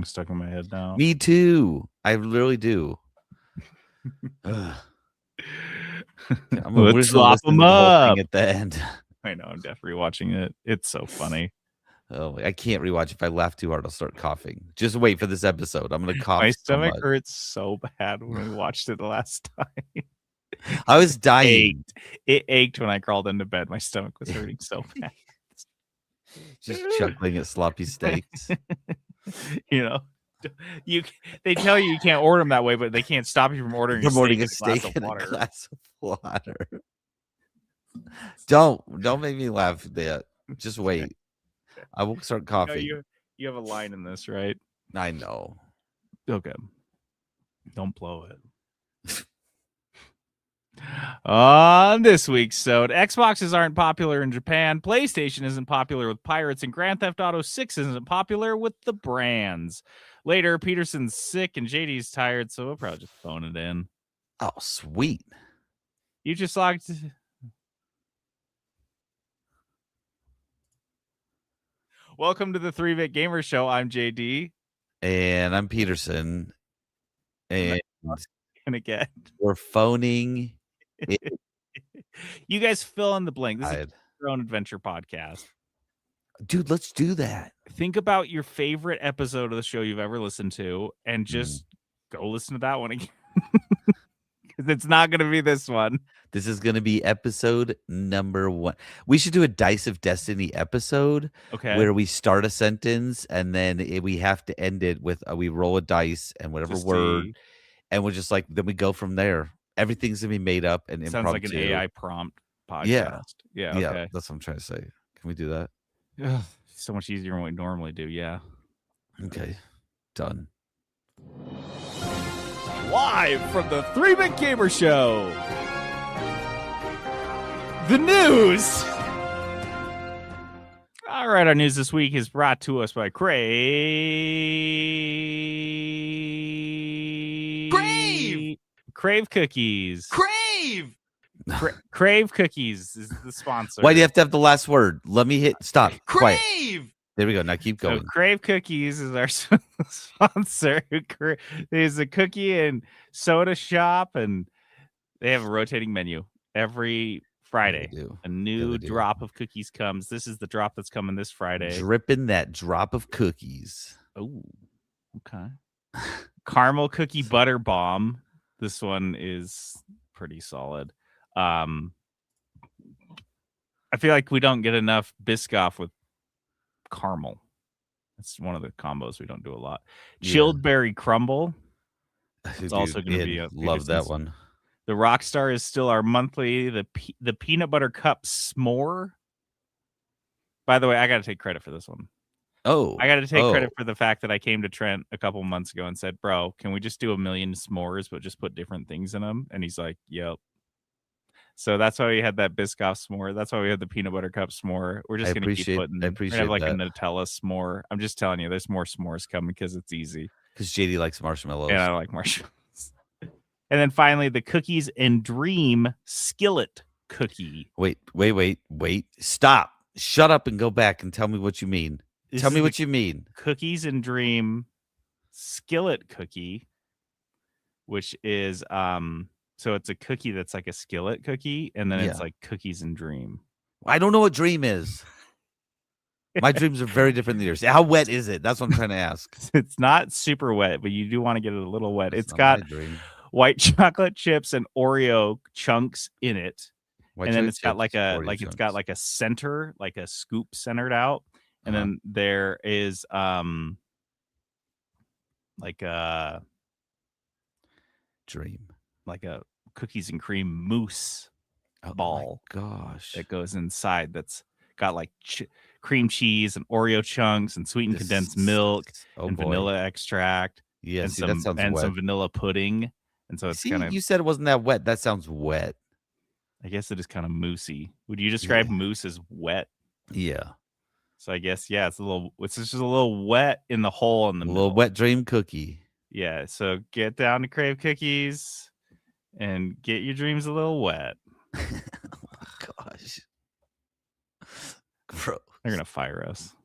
stuck in my head now. Me too. I literally do. Let's slop them up at the end. I know. I'm definitely rewatching it. It's so funny. Oh, I can't rewatch. If I laugh too hard, I'll start coughing. Just wait for this episode. I'm gonna cough. My stomach hurts so bad when we watched it the last time. I was dying. It ached when I crawled into bed. My stomach was hurting so bad. Just chuckling at sloppy steaks. You know, they tell you can't order them that way, but they can't stop you from ordering a steak and a glass of water. Don't make me laugh at that. Just wait. I will start coughing. You have a line in this, right? I know. Okay. Don't blow it. On this week's episode, Xboxes aren't popular in Japan, PlayStation isn't popular with pirates, and Grand Theft Auto 6 isn't popular with the brands. Later, Peterson's sick and JD's tired, so we'll probably just phone it in. Oh, sweet. You just logged... Welcome to the 3-Bit Gamer Show. I'm JD. And I'm Peterson. And again, we're phoning it. You guys fill in the blank. This is your own adventure podcast. Dude, let's do that. Think about your favorite episode of the show you've ever listened to and just go listen to that one again. Because it's not going to be this one. This is going to be episode number 1. We should do a Dice of Destiny episode where we start a sentence and then we have to end it with we roll a dice and whatever word. And we're just like, then we go from there. Everything's going to be made up and impromptu. Sounds like an AI prompt podcast. Yeah. Okay. That's what I'm trying to say. Can we do that? Ugh, so much easier than what we normally do. Yeah. Okay. Done. Live from the 3-Bit Gamer Show. The news. All right, our news this week is brought to us by Crave Cookies. Crave Cookies is the sponsor. Why do you have to have the last word? Let me hit stop. Crave. Quiet. There we go. Now keep going. So Crave Cookies is our sponsor. There's a cookie and soda shop, and they have a rotating menu every Friday. A new drop of cookies comes. This is the drop that's coming this Friday. Dripping that drop of cookies. Oh, okay. Caramel cookie butter bomb. This one is pretty solid. I feel like we don't get enough Biscoff with caramel. It's one of the combos we don't do a lot. Chilled berry crumble. It's also going to be a love that one. The Rockstar is still our monthly. The peanut butter cup s'more. By the way, I got to take credit for this one. I got to take credit for the fact that I came to Trent a couple months ago and said, "Bro, can we just do 1,000,000 s'mores, but just put different things in them?" And he's like, "Yep." So that's why we had that Biscoff s'more. That's why we had the peanut butter cup s'more. We're just going to keep putting. I appreciate have like that. a Nutella s'more. I'm just telling you, there's more s'mores coming because it's easy. Because JD likes marshmallows. And I like marshmallows. And then finally, the Cookies and Dream Skillet Cookie. Wait. Stop. Shut up and go back and tell me what you mean. Tell me what you mean. Cookies and Dream Skillet Cookie, which is so it's a cookie that's like a skillet cookie, and then it's like Cookies and Dream. I don't know what Dream is. My dreams are very different than yours. How wet is it? That's what I'm trying to ask. It's not super wet, but you do want to get it a little wet. It's got white chocolate chips and Oreo chunks in it. And then it's got like a center, like a scoop centered out. And then there is like a Dream. Like a cookies and cream mousse ball. Gosh. That goes inside. That's got like cream cheese and Oreo chunks and sweetened condensed milk and vanilla extract. Yes, and some vanilla pudding. And so it's kind of. You said it wasn't that wet. That sounds wet. I guess it is kind of moussey. Would you describe mousse as wet? Yeah. So I guess it's just a little wet in the hole in the middle. A little wet dream cookie. Yeah. So get down to Crave Cookies and get your dreams a little wet. Oh my gosh. Gross. They're gonna fire us.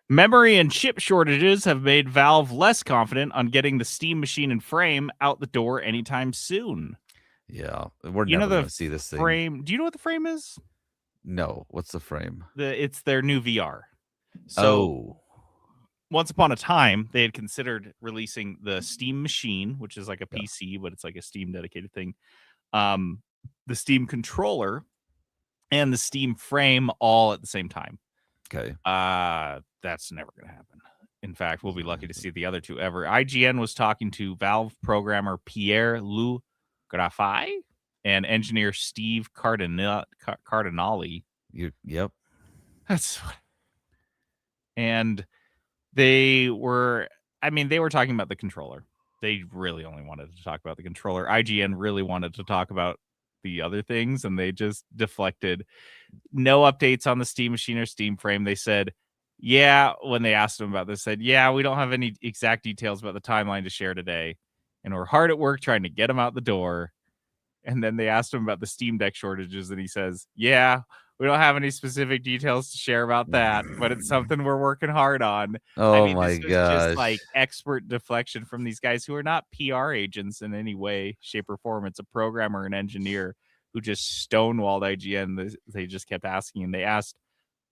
Memory and chip shortages have made Valve less confident on getting the Steam Machine and frame out the door anytime soon. Yeah, we're never going to see this frame. thing. Do you know what the frame is? No, what's the frame? It's their new VR. So, once upon a time, they had considered releasing the Steam Machine, which is like a PC, but it's like a Steam dedicated thing. The Steam controller and the Steam frame all at the same time. Okay. That's never going to happen. In fact, we'll be lucky to see the other two ever. IGN was talking to Valve programmer Pierre-Loup Graffai and engineer Steve Cardinali. Yep. That's and they were talking about the controller. They really only wanted to talk about the controller. IGN really wanted to talk about the other things, and they just deflected. No updates on the Steam Machine or Steam frame. They said, when they asked them about this, said, we don't have any exact details about the timeline to share today, and we're hard at work trying to get them out the door. And then they asked him about the Steam Deck shortages, and he says, we don't have any specific details to share about that, but it's something we're working hard on. My gosh. Just like expert deflection from these guys who are not PR agents in any way, shape, or form. It's a programmer and engineer who just stonewalled IGN. They just kept asking, and they asked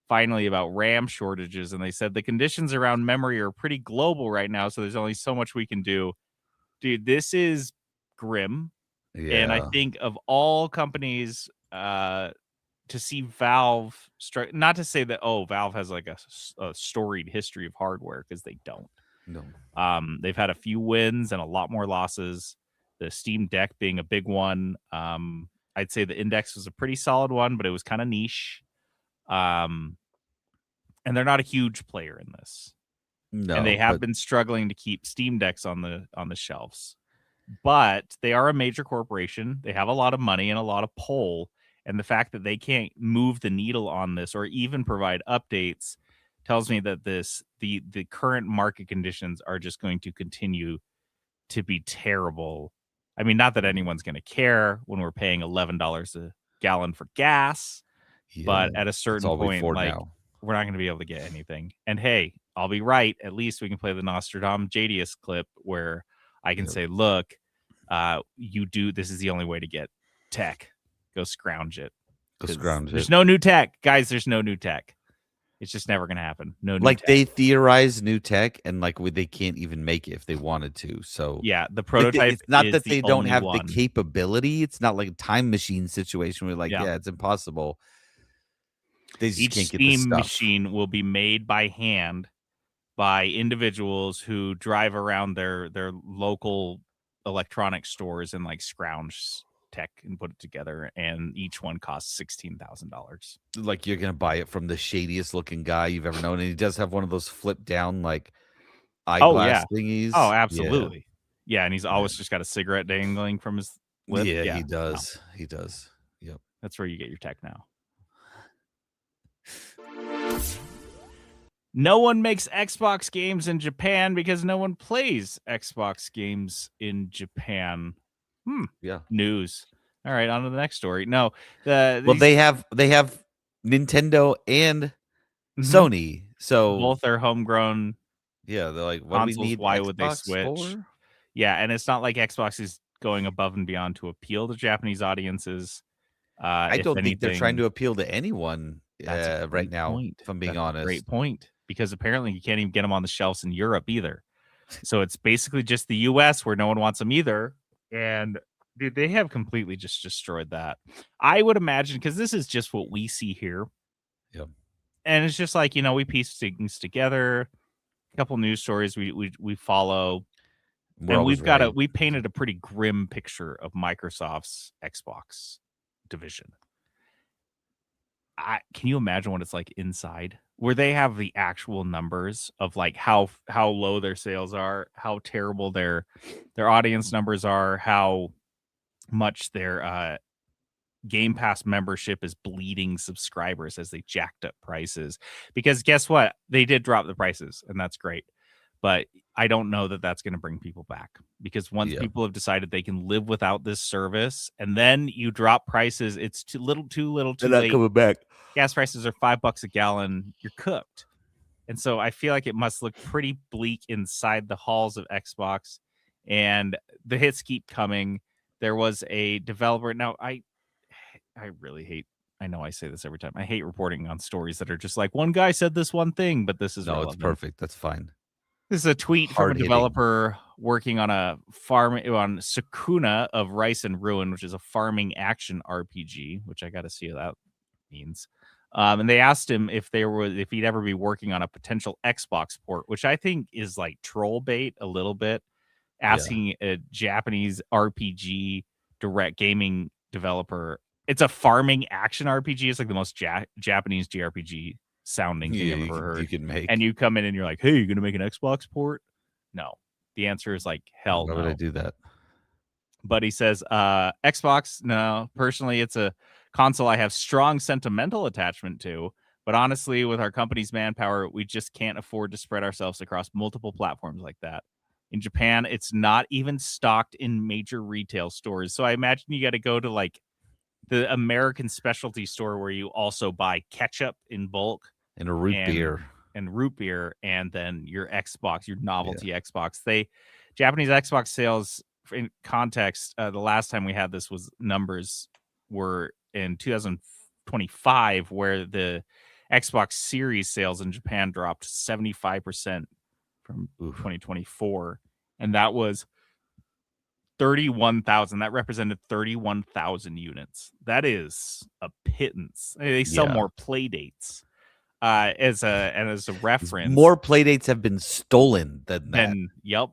finally about RAM shortages, and they said the conditions around memory are pretty global right now, so there's only so much we can do. Dude, this is grim. Yeah. And I think of all companies, to see Valve not to say that Valve has like a storied history of hardware, because they don't. No. They've had a few wins and a lot more losses. The Steam Deck being a big one. I'd say the Index was a pretty solid one, but it was kind of niche. And they're not a huge player in this. No, and they have been struggling to keep Steam Decks on the shelves. But they are a major corporation. They have a lot of money and a lot of pull. And the fact that they can't move the needle on this or even provide updates tells me that the current market conditions are just going to continue to be terrible. I mean, not that anyone's going to care when we're paying $11 a gallon for gas, but at a certain point, like, we're not going to be able to get anything. And hey, I'll be right. At least we can play the Nostradamus JDS clip where I can say, look, this is the only way to get tech. Go scrounge it. There's no new tech. Guys, there's no new tech. It's just never going to happen. No new tech. They theorize new tech, and they can't even make it if they wanted to. So yeah, the prototype it's not that they don't have the capability. It's not like a time machine situation where it's impossible. They just can't get the stuff. Steam machine will be made by hand by individuals who drive around their local electronic stores and scrounge tech and put it together, and each one costs $16,000. Like, you're gonna buy it from the shadiest looking guy you've ever known, and he does have one of those flip down eyeglass thingies. Oh, absolutely. Yeah, and he's always just got a cigarette dangling from his lip. Yeah, he does. No. He does. Yep. That's where you get your tech now. No one makes Xbox games in Japan because no one plays Xbox games in Japan. Yeah. News. All right, on to the next story. No, they have Nintendo and Sony, so both are homegrown. Yeah, they're like, what consoles, do we need? Why Xbox would they switch? For? Yeah, and it's not like Xbox is going above and beyond to appeal to Japanese audiences. I don't think they're trying to appeal to anyone right now. If I'm being honest, great point. Because apparently you can't even get them on the shelves in Europe either. So it's basically just the US where no one wants them either. And dude, they have completely just destroyed that. I would imagine, because this is just what we see here. Yep. And it's just like, we piece things together. A couple news stories we follow. And we painted a pretty grim picture of Microsoft's Xbox division. Can you imagine what it's like inside, where they have the actual numbers of how low their sales are, how terrible their audience numbers are, how much their Game Pass membership is bleeding subscribers as they jacked up prices? Because guess what? They did drop the prices, and that's great. But I don't know that that's going to bring people back, because once people have decided they can live without this service, and then you drop prices, it's too little too late. Not coming back. Gas prices are $5 a gallon. You're cooked. And so I feel like it must look pretty bleak inside the halls of Xbox, and the hits keep coming. There was a developer. Now, I really hate, I know I say this every time. I hate reporting on stories that are just like, one guy said this one thing, but this is relevant. It's perfect. That's fine. This is a tweet from a developer working on a farm on Sakuna of Rice and Ruin, which is a farming action RPG, which I got to see what that means. And they asked him if he'd ever be working on a potential Xbox port, which I think is like troll bait a little bit, asking a Japanese RPG direct gaming developer. It's a farming action RPG. It's like the most Japanese JRPG sounding thing I've ever heard. You can make, and you come in and you're like, hey, you're gonna make an Xbox port? No. The answer is like, hell no. Why would I do that? But he says, Xbox, no. Personally, it's a console I have strong sentimental attachment to. But honestly, with our company's manpower, we just can't afford to spread ourselves across multiple platforms like that. In Japan, it's not even stocked in major retail stores. So I imagine you got to go to like the American specialty store where you also buy ketchup in bulk and a root beer and then your Xbox, your novelty Xbox. Japanese Xbox sales, in context, the last time we had this was numbers were in 2025, where the Xbox Series sales in Japan dropped 75% from 2024, and that was 31,000. That represented 31,000 units. That is a pittance. They sell more play dates. As a reference, more play dates have been stolen than that. Yep.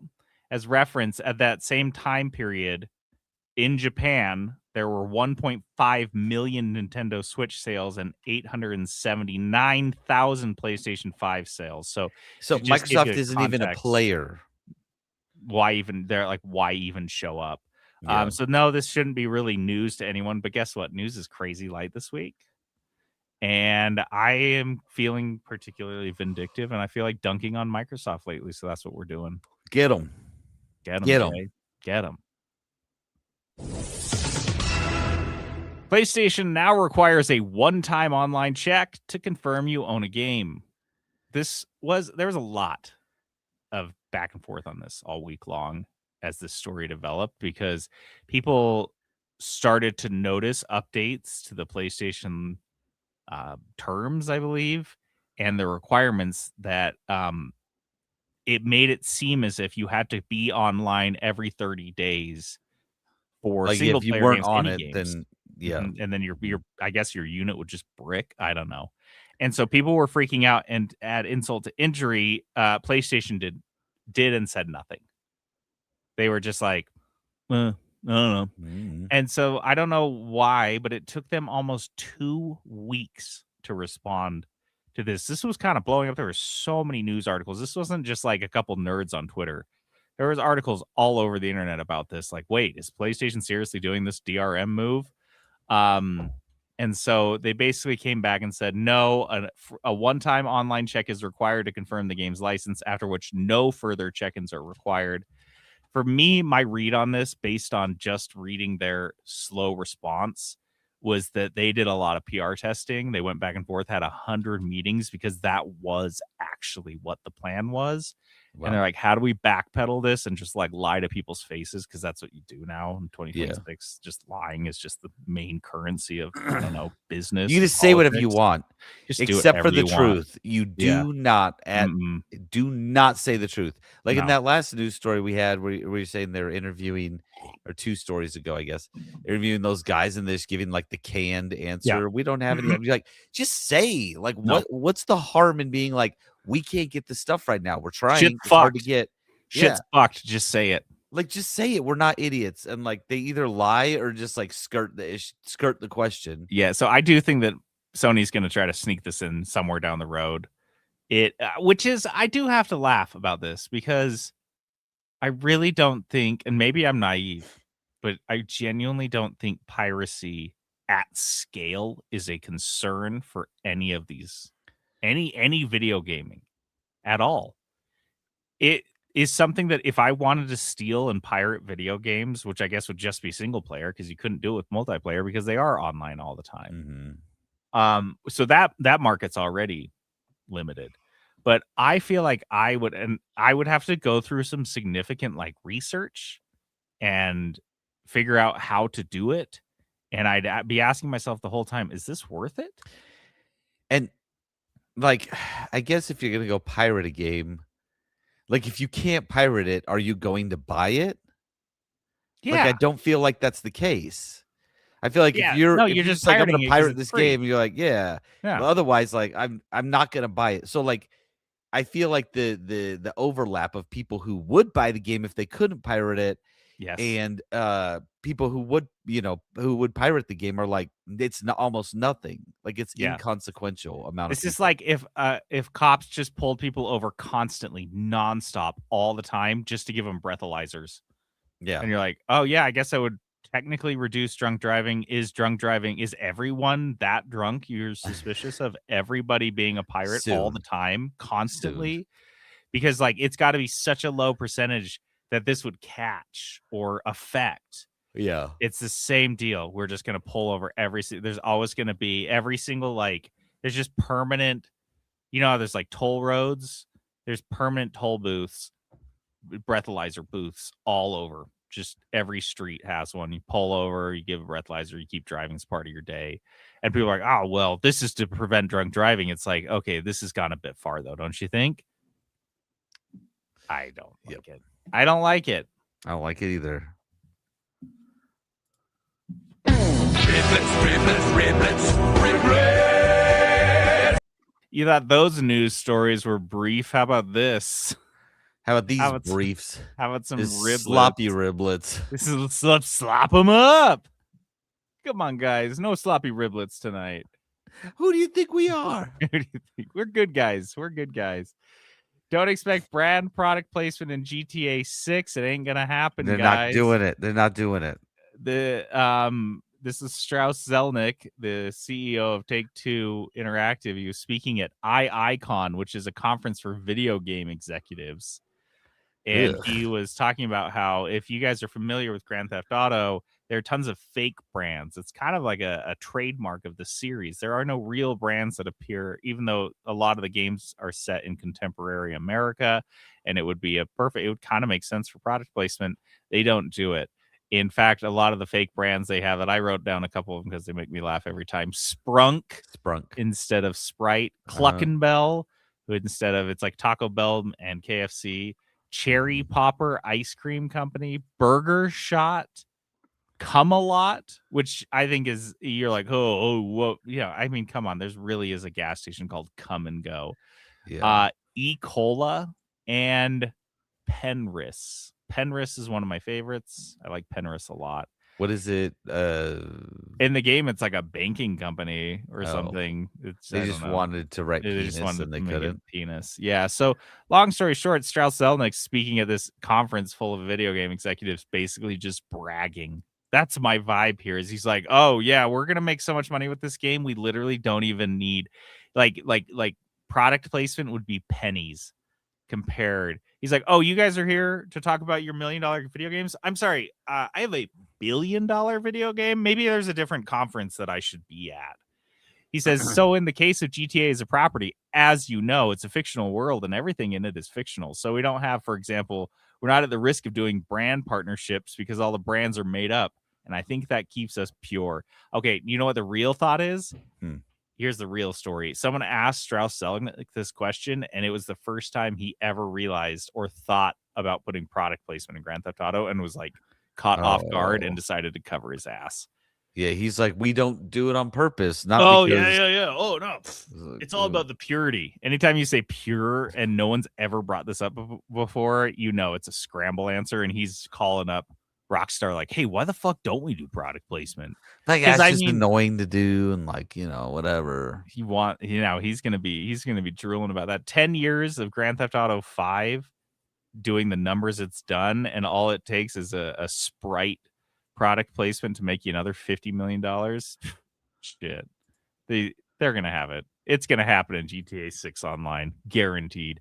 As reference, at that same time period in Japan, there were 1.5 million Nintendo Switch sales and 879,000 PlayStation 5 sales. So Microsoft isn't even a player. Why even show up? So no, this shouldn't be really news to anyone, but guess what? News is crazy light this week. And I am feeling particularly vindictive, and I feel like dunking on Microsoft lately. So that's what we're doing. Get them. PlayStation now requires a one-time online check to confirm you own a game. There was a lot of back and forth on this all week long as this story developed, because people started to notice updates to the PlayStation terms, I believe, and the requirements that it made it seem as if you had to be online every 30 days for single player games. If you weren't on it, then and then your I guess your unit would just brick. I don't know. And so people were freaking out, and add insult to injury, PlayStation did and said nothing. They were just like, I don't know. And so I don't know why, but it took them almost 2 weeks to respond to this. This was kind of blowing up. There were so many news articles. This wasn't just like a couple nerds on Twitter. There was articles all over the internet about this. Like, wait, is PlayStation seriously doing this DRM move? And so they basically came back and said, no, a one-time online check is required to confirm the game's license, after which no further check-ins are required. For me, my read on this, based on just reading their slow response, was that they did a lot of PR testing. They went back and forth, had 100 meetings, because that was actually what the plan was. Wow. And they're like, how do we backpedal this and just like lie to people's faces? Because that's what you do now in 2026. Just lying is just the main currency of, I don't know, business. You just say whatever you want, except for the truth. You do not say the truth. Like in that last news story we had, where you're saying they're interviewing, or 2 stories ago, I guess, interviewing those guys, and they're just giving like the canned answer. We don't have any. I'd be like, just say, like, what's the harm in being like, we can't get the stuff right now. We're trying. It's hard to get. Shit's fucked. Just say it. Like, just say it. We're not idiots. And like, they either lie or just like skirt the question. Yeah. So I do think that Sony's going to try to sneak this in somewhere down the road. Which is, I do have to laugh about this, because I really don't think, and maybe I'm naive, but I genuinely don't think piracy at scale is a concern for any of these, any video gaming at all. It is something that if I wanted to steal and pirate video games, which I guess would just be single player, because you couldn't do it with multiplayer because they are online all the time. So that market's already limited. But I feel like I would have to go through some significant like research and figure out how to do it. And I'd be asking myself the whole time, is this worth it? And like, I guess if you're going to go pirate a game, like if you can't pirate it, are you going to buy it? Yeah. Like, I don't feel like that's the case. I feel like if you're just like, I'm gonna pirate this game, you're like, yeah. But otherwise, like I'm not gonna buy it. So like I feel like the overlap of people who would buy the game if they couldn't pirate it, and people who would, who would pirate the game are like, it's almost nothing. Like it's inconsequential amount. It's just like if cops just pulled people over constantly, nonstop, all the time, just to give them breathalyzers. Yeah, and you're like, oh yeah, I guess I would technically reduce drunk driving. Is everyone that drunk? You're suspicious of everybody being a pirate all the time, constantly? Because like it's got to be such a low percentage that this would catch or affect. Yeah, it's the same deal. We're just gonna pull over there's always gonna be every single like there's just permanent, there's like toll roads, there's permanent toll booths, breathalyzer booths all over. Just every street has one. You pull over, you give a breathalyzer, you keep driving. It's part of your day. And people are like, oh, well, this is to prevent drunk driving. It's like, okay, this has gone a bit far, though, don't you think? I don't like it. I don't like it. I don't like it either. You thought those news stories were brief. How about this? How about these briefs? How about some riblets? Sloppy riblets. This is slop them up. Come on, guys. No sloppy riblets tonight. Who do you think we are? Who do you think? We're good guys. Don't expect brand product placement in GTA 6. It ain't gonna happen, guys. They're not doing it. This is Strauss Zelnick, the CEO of Take-Two Interactive. He was speaking at iIcon, which is a conference for video game executives. And he was talking about how, if you guys are familiar with Grand Theft Auto, there are tons of fake brands. It's kind of like a trademark of the series. There are no real brands that appear, even though a lot of the games are set in contemporary America, and it would kind of make sense for product placement. They don't do it. In fact, a lot of the fake brands they have that I wrote down a couple of them because they make me laugh every time. Sprunk instead of Sprite. Cluckenbell, instead of, it's like Taco Bell and KFC. Cherry Popper Ice Cream Company, Burger Shot, Come-A-Lot, which I think is, you're like, whoa. Yeah, I mean, come on. There's really is a gas station called Come and Go. Yeah. E-Cola and Penris. Penris is one of my favorites. I like Penris a lot. What is it? In the game, it's like a banking company or something. They just wanted to write penis and they couldn't. Penis. Yeah. So long story short, Strauss Zelnick, speaking at this conference full of video game executives, basically just bragging. That's my vibe here. Is he's like, oh yeah, we're gonna make so much money with this game. We literally don't even need like product placement would be pennies compared. He's like, oh, you guys are here to talk about your $1 million video games? I'm sorry, I have a $1 billion video game. Maybe there's a different conference that I should be at. He says, so in the case of GTA as a property, as you know, it's a fictional world and everything in it is fictional. So we don't have, for example, we're not at the risk of doing brand partnerships because all the brands are made up. And I think that keeps us pure. Okay, you know what the real thought is? Here's the real story. Someone asked Strauss Zelnick this question, and it was the first time he ever realized or thought about putting product placement in Grand Theft Auto, and was like caught off guard and decided to cover his ass. Yeah, he's like, we don't do it on purpose. Yeah. Oh no, it's all about the purity. Anytime you say pure, and no one's ever brought this up before, it's a scramble answer, and he's calling up Rockstar like, hey, why the fuck don't we do product placement? Like, that's just annoying to do, and like, whatever. He's gonna be drooling about that. 10 years of Grand Theft Auto 5 doing the numbers it's done, and all it takes is a Sprite product placement to make you another $50 million. Shit. They're gonna have it. It's gonna happen in GTA 6 Online, guaranteed.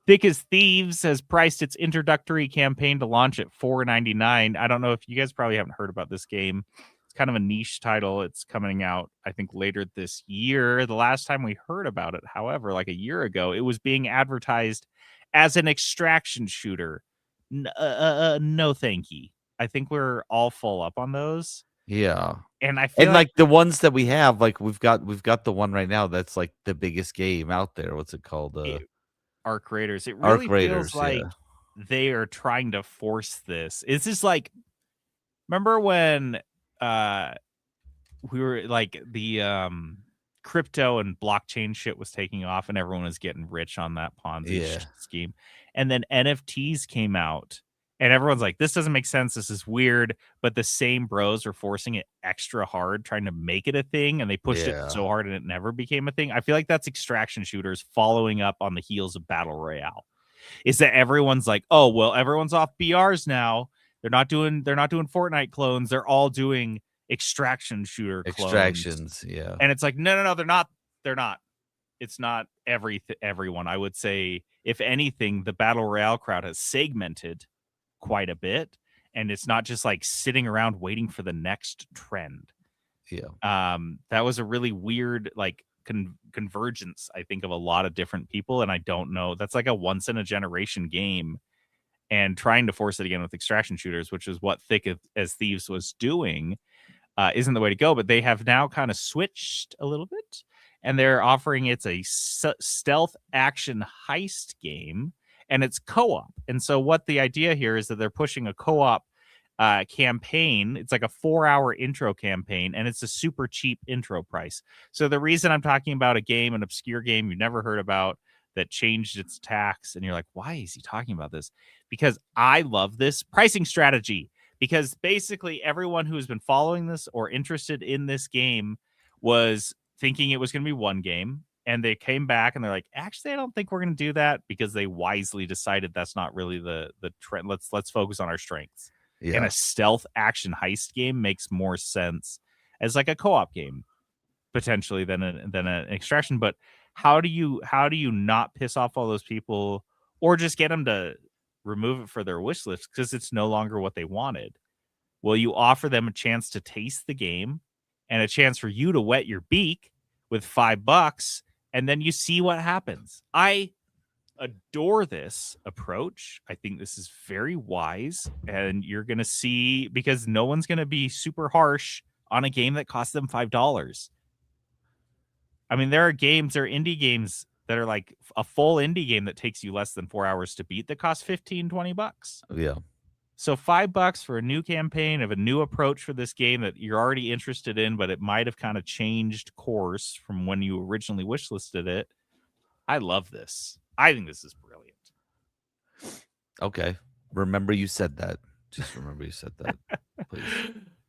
Thick as Thieves has priced its introductory campaign to launch at $4.99. I don't know if you guys probably haven't heard about this game. It's kind of a niche title. It's coming out, I think, later this year. The last time we heard about it, however, like a year ago, it was being advertised as an extraction shooter. No, thank you. I think we're all full up on those. Yeah. And I feel like the ones that we have, like we've got the one right now that's like the biggest game out there. What's it called? Arc Raiders. It really feels like they are trying to force this. It's just like, remember when we were like the crypto and blockchain shit was taking off and everyone was getting rich on that Ponzi scheme. And then NFTs came out and everyone's like, this doesn't make sense. This is weird. But the same bros are forcing it extra hard, trying to make it a thing. And they pushed it so hard and it never became a thing. I feel like that's extraction shooters following up on the heels of Battle Royale. Is that everyone's like, oh, well, everyone's off BRs now. They're not doing Fortnite clones. They're all doing extraction shooter extractions, yeah. And it's like, no, they're not. It's not everyone. I would say, if anything, the Battle Royale crowd has segmented quite a bit, and it's not just like sitting around waiting for the next trend. Yeah. That was a really weird like convergence, I think, of a lot of different people, and I don't know. That's like a once in a generation game, and trying to force it again with extraction shooters, which is what Thick as Thieves was doing, isn't the way to go. But they have now kind of switched a little bit, and they're offering it's a stealth action heist game, and it's co-op. And so what the idea here is that they're pushing a co-op campaign. It's like a 4-hour intro campaign, and it's a super cheap intro price. So the reason I'm talking about a game, an obscure game you've never heard about that changed its tax, and you're like, why is he talking about this? Because I love this pricing strategy. Because basically everyone who has been following this or interested in this game was thinking it was going to be one game, and they came back and they're like, actually, I don't think we're going to do that, because they wisely decided that's not really the trend. Let's focus on our strengths. Yeah. And a stealth action heist game makes more sense as like a co-op game potentially than an extraction. But how do you not piss off all those people, or just get them to remove it for their wish list because it's no longer what they wanted? Well, you offer them a chance to taste the game and a chance for you to wet your beak with $5, and then you see what happens. I adore this approach. I think this is very wise, and you're going to see, because no one's going to be super harsh on a game that costs them $5. I mean, there are indie games that are like a full indie game that takes you less than 4 hours to beat that costs $15-$20. Yeah. So $5 for a new campaign of a new approach for this game that you're already interested in, but it might have kind of changed course from when you originally wishlisted it. I love this. I think this is brilliant. Okay. Remember you said that. Just remember you said that, please.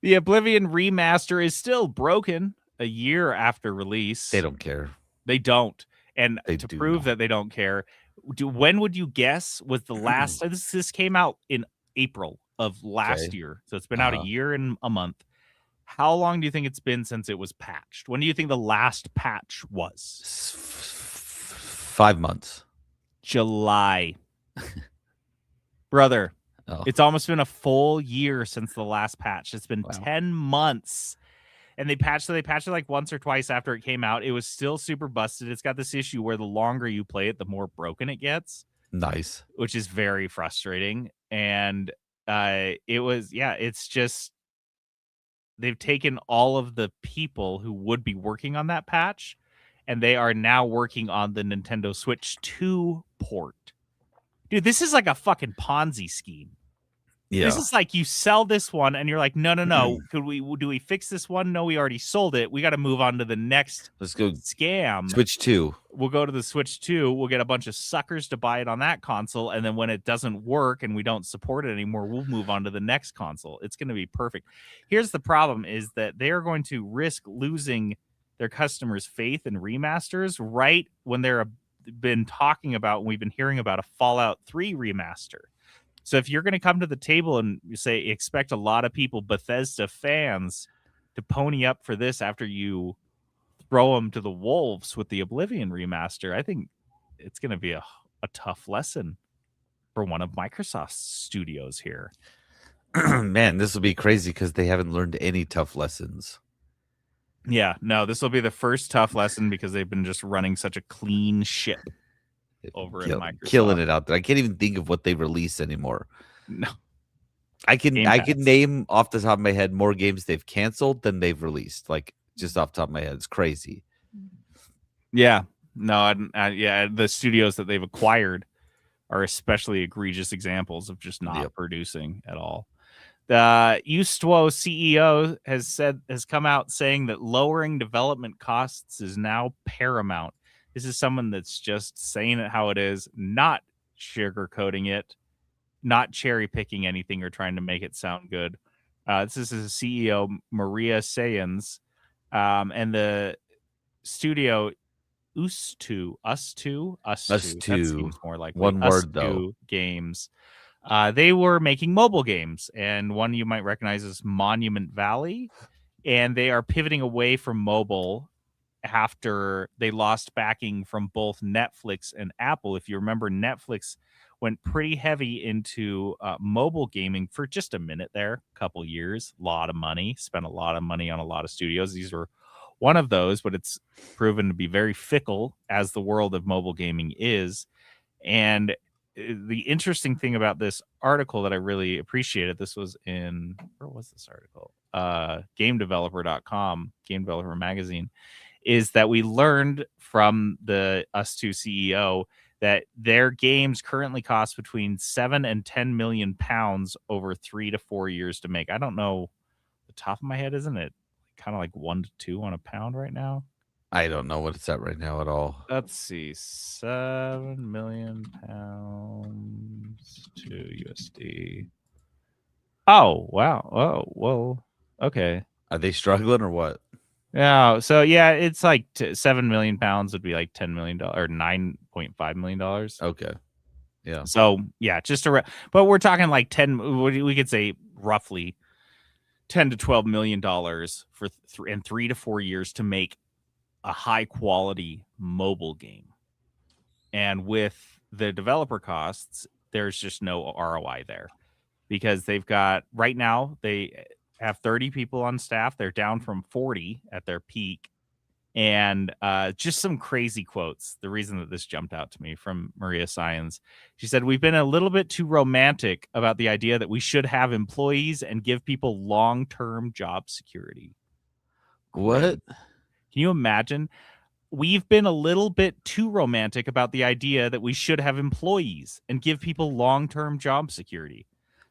The Oblivion remaster is still broken a year after release. They don't care. They don't. And to prove that they don't care, when would you guess was the last? This came out in April of last year. So it's been out a year and a month. How long do you think it's been since it was patched? When do you think the last patch was? 5 months. July. Brother, it's almost been a full year since the last patch. It's been 10 months. And they patched it like once or twice after it came out. It was still super busted. It's got this issue where the longer you play it, the more broken it gets. Nice. Which is very frustrating. And it's just, they've taken all of the people who would be working on that patch, and they are now working on the Nintendo Switch 2 port. Dude, this is like a fucking Ponzi scheme. Yeah. This is like you sell this one and you're like, no. Do we fix this one? No, we already sold it. We got to move on to the next Let's go scam. Switch 2. We'll go to the Switch 2. We'll get a bunch of suckers to buy it on that console. And then when it doesn't work and we don't support it anymore, we'll move on to the next console. It's going to be perfect. Here's the problem is that they are going to risk losing their customers' faith in remasters right when they're been talking about, we've been hearing about a Fallout 3 remaster. So if you're going to come to the table and you say, expect a lot of people, Bethesda fans, to pony up for this after you throw them to the wolves with the Oblivion remaster, I think it's going to be a tough lesson for one of Microsoft's studios here. Man, this will be crazy because they haven't learned any tough lessons. Yeah, no, this will be the first tough lesson because they've been just running such a clean ship over at Microsoft. Killing it out there. I can't even think of what they release anymore. No. I can name off the top of my head more games they've canceled than they've released. Like just off the top of my head. It's crazy. Yeah. No, yeah, the studios that they've acquired are especially egregious examples of just not producing at all. The Ustuo CEO has come out saying that lowering development costs is now paramount. This is someone that's just saying it how it is, not sugarcoating it, not cherry picking anything or trying to make it sound good. This is his CEO, Maria Sayans, and the studio Us2. That seems more like one word though. Games. They were making mobile games, and one you might recognize is Monument Valley, and they are pivoting away from mobile after they lost backing from both Netflix and Apple. If you remember, Netflix went pretty heavy into mobile gaming for just a minute there, a couple years, a lot of money, spent a lot of money on a lot of studios. These were one of those, but it's proven to be very fickle as the world of mobile gaming is. And the interesting thing about this article that I really appreciated, this was in, where was this article? GameDeveloper.com, Game Developer Magazine, is that we learned from the Us2 CEO that their games currently cost between 7 and 10 million pounds over 3 to 4 years to make. I don't know the top of my head, isn't it kind of like 1 to 2 on a pound right now? I don't know what it's at right now at all. Let's see, 7 million pounds to USD. Oh, wow. Oh, well, okay. Are they struggling or what? Yeah, so yeah, it's like 7 million pounds would be like $10 million or $9.5 million. Okay. Yeah. So yeah, but we're talking like 10, we could say roughly 10 to 12 million dollars for 3 to 4 years to make a high quality mobile game. And with the developer costs, there's just no ROI there because they've got right now, they have 30 people on staff. They're down from 40 at their peak. And just some crazy quotes. The reason that this jumped out to me from Maria Sayans, she said, "We've been a little bit too romantic about the idea that we should have employees and give people long-term job security." What? Can you imagine? We've been a little bit too romantic about the idea that we should have employees and give people long-term job security.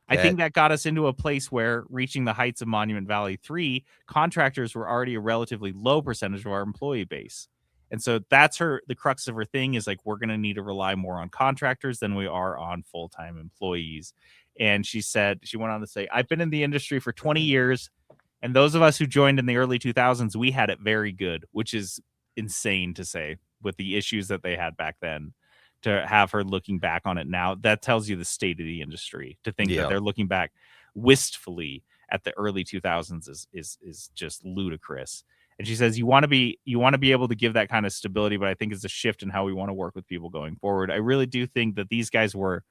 I think that got us into a place where, reaching the heights of Monument Valley 3, contractors were already a relatively low percentage of our employee base. And so that's the crux of her thing is like, we're going to need to rely more on contractors than we are on full-time employees. And she went on to say, "I've been in the industry for 20 years, and those of us who joined in the early 2000s, we had it very good," which is insane to say with the issues that they had back then. To have her looking back on it now, that tells you the state of the industry. To think that they're looking back wistfully at the early 2000s is just ludicrous. And she says, you want to be able to give that kind of stability, but I think it's a shift in how we want to work with people going forward. I really do think that these guys were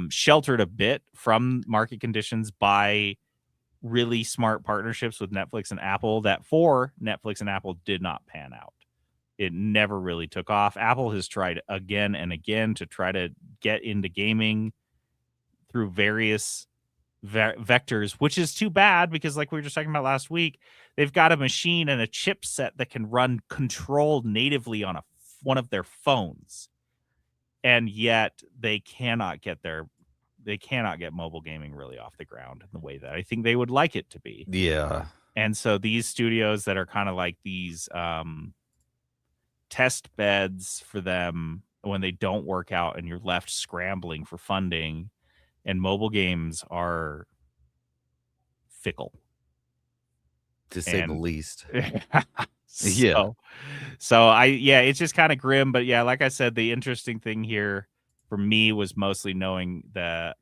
sheltered a bit from market conditions by really smart partnerships with Netflix and Apple that for Netflix and Apple did not pan out. It never really took off. Apple has tried again and again to try to get into gaming through various vectors, which is too bad because, like we were just talking about last week, they've got a machine and a chipset that can run Control natively on one of their phones, and yet they cannot get mobile gaming really off the ground in the way that I think they would like it to be. Yeah. And so these studios that are kind of like these test beds for them when they don't work out and you're left scrambling for funding, and mobile games are fickle, to say the least. So it's just kind of grim, but yeah, like I said, the interesting thing here for me was mostly knowing that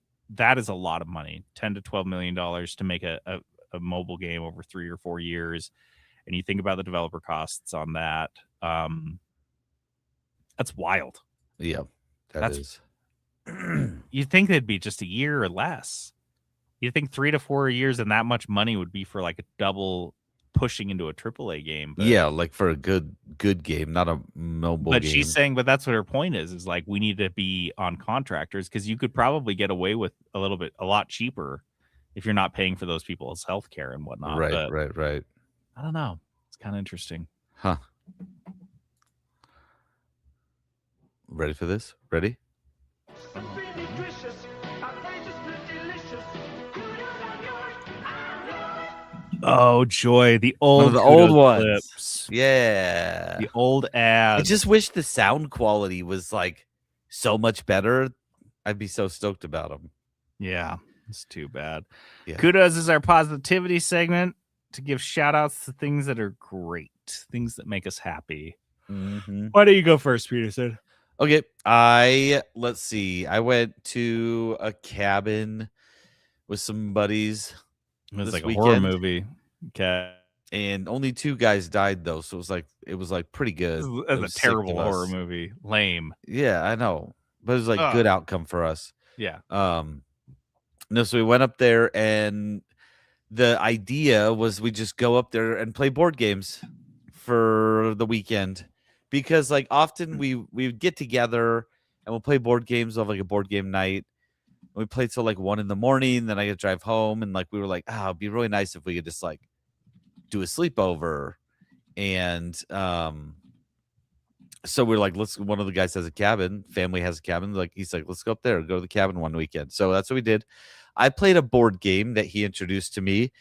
is a lot of money, 10 to 12 million dollars to make a mobile game over 3 or 4 years. And you think about the developer costs on that. That's wild. Yeah, that's. You'd think it'd be just a year or less. You think 3 to 4 years and that much money would be for like a double pushing into a AAA game? But, yeah, like for a good game, not a mobile game. But she's saying, but that's what her point is like we need to be on contractors because you could probably get away with a lot cheaper if you're not paying for those people's health care and whatnot. Right, but right. I don't know. It's kind of interesting. Huh. Ready for this? Ready? Oh, joy. The old ones. clips. Yeah. The old ads. I just wish the sound quality was like so much better. I'd be so stoked about them. Yeah. It's too bad. Yeah. Kudos is our positivity segment to give shout outs to things that are great, things that make us happy. Mm-hmm. Why don't you go first, Peterson? Okay. Let's see. I went to a cabin with some buddies. It was like a horror movie. Okay. And only 2 guys died though, so it was like pretty good. It was a terrible horror movie. Lame. Yeah, I know. But it was like good outcome for us. Yeah. No, so we went up there and the idea was we just go up there and play board games for the weekend. Because like often we would get together and we'll play board games. We'll have like a board game night. We played till like 1 a.m. Then I get to drive home, and like we were like, it'd be really nice if we could just like do a sleepover. And so we're like, one of the guys has a cabin, family has a cabin. Like he's like, let's go up there, go to the cabin one weekend. So that's what we did. I played a board game that he introduced to me.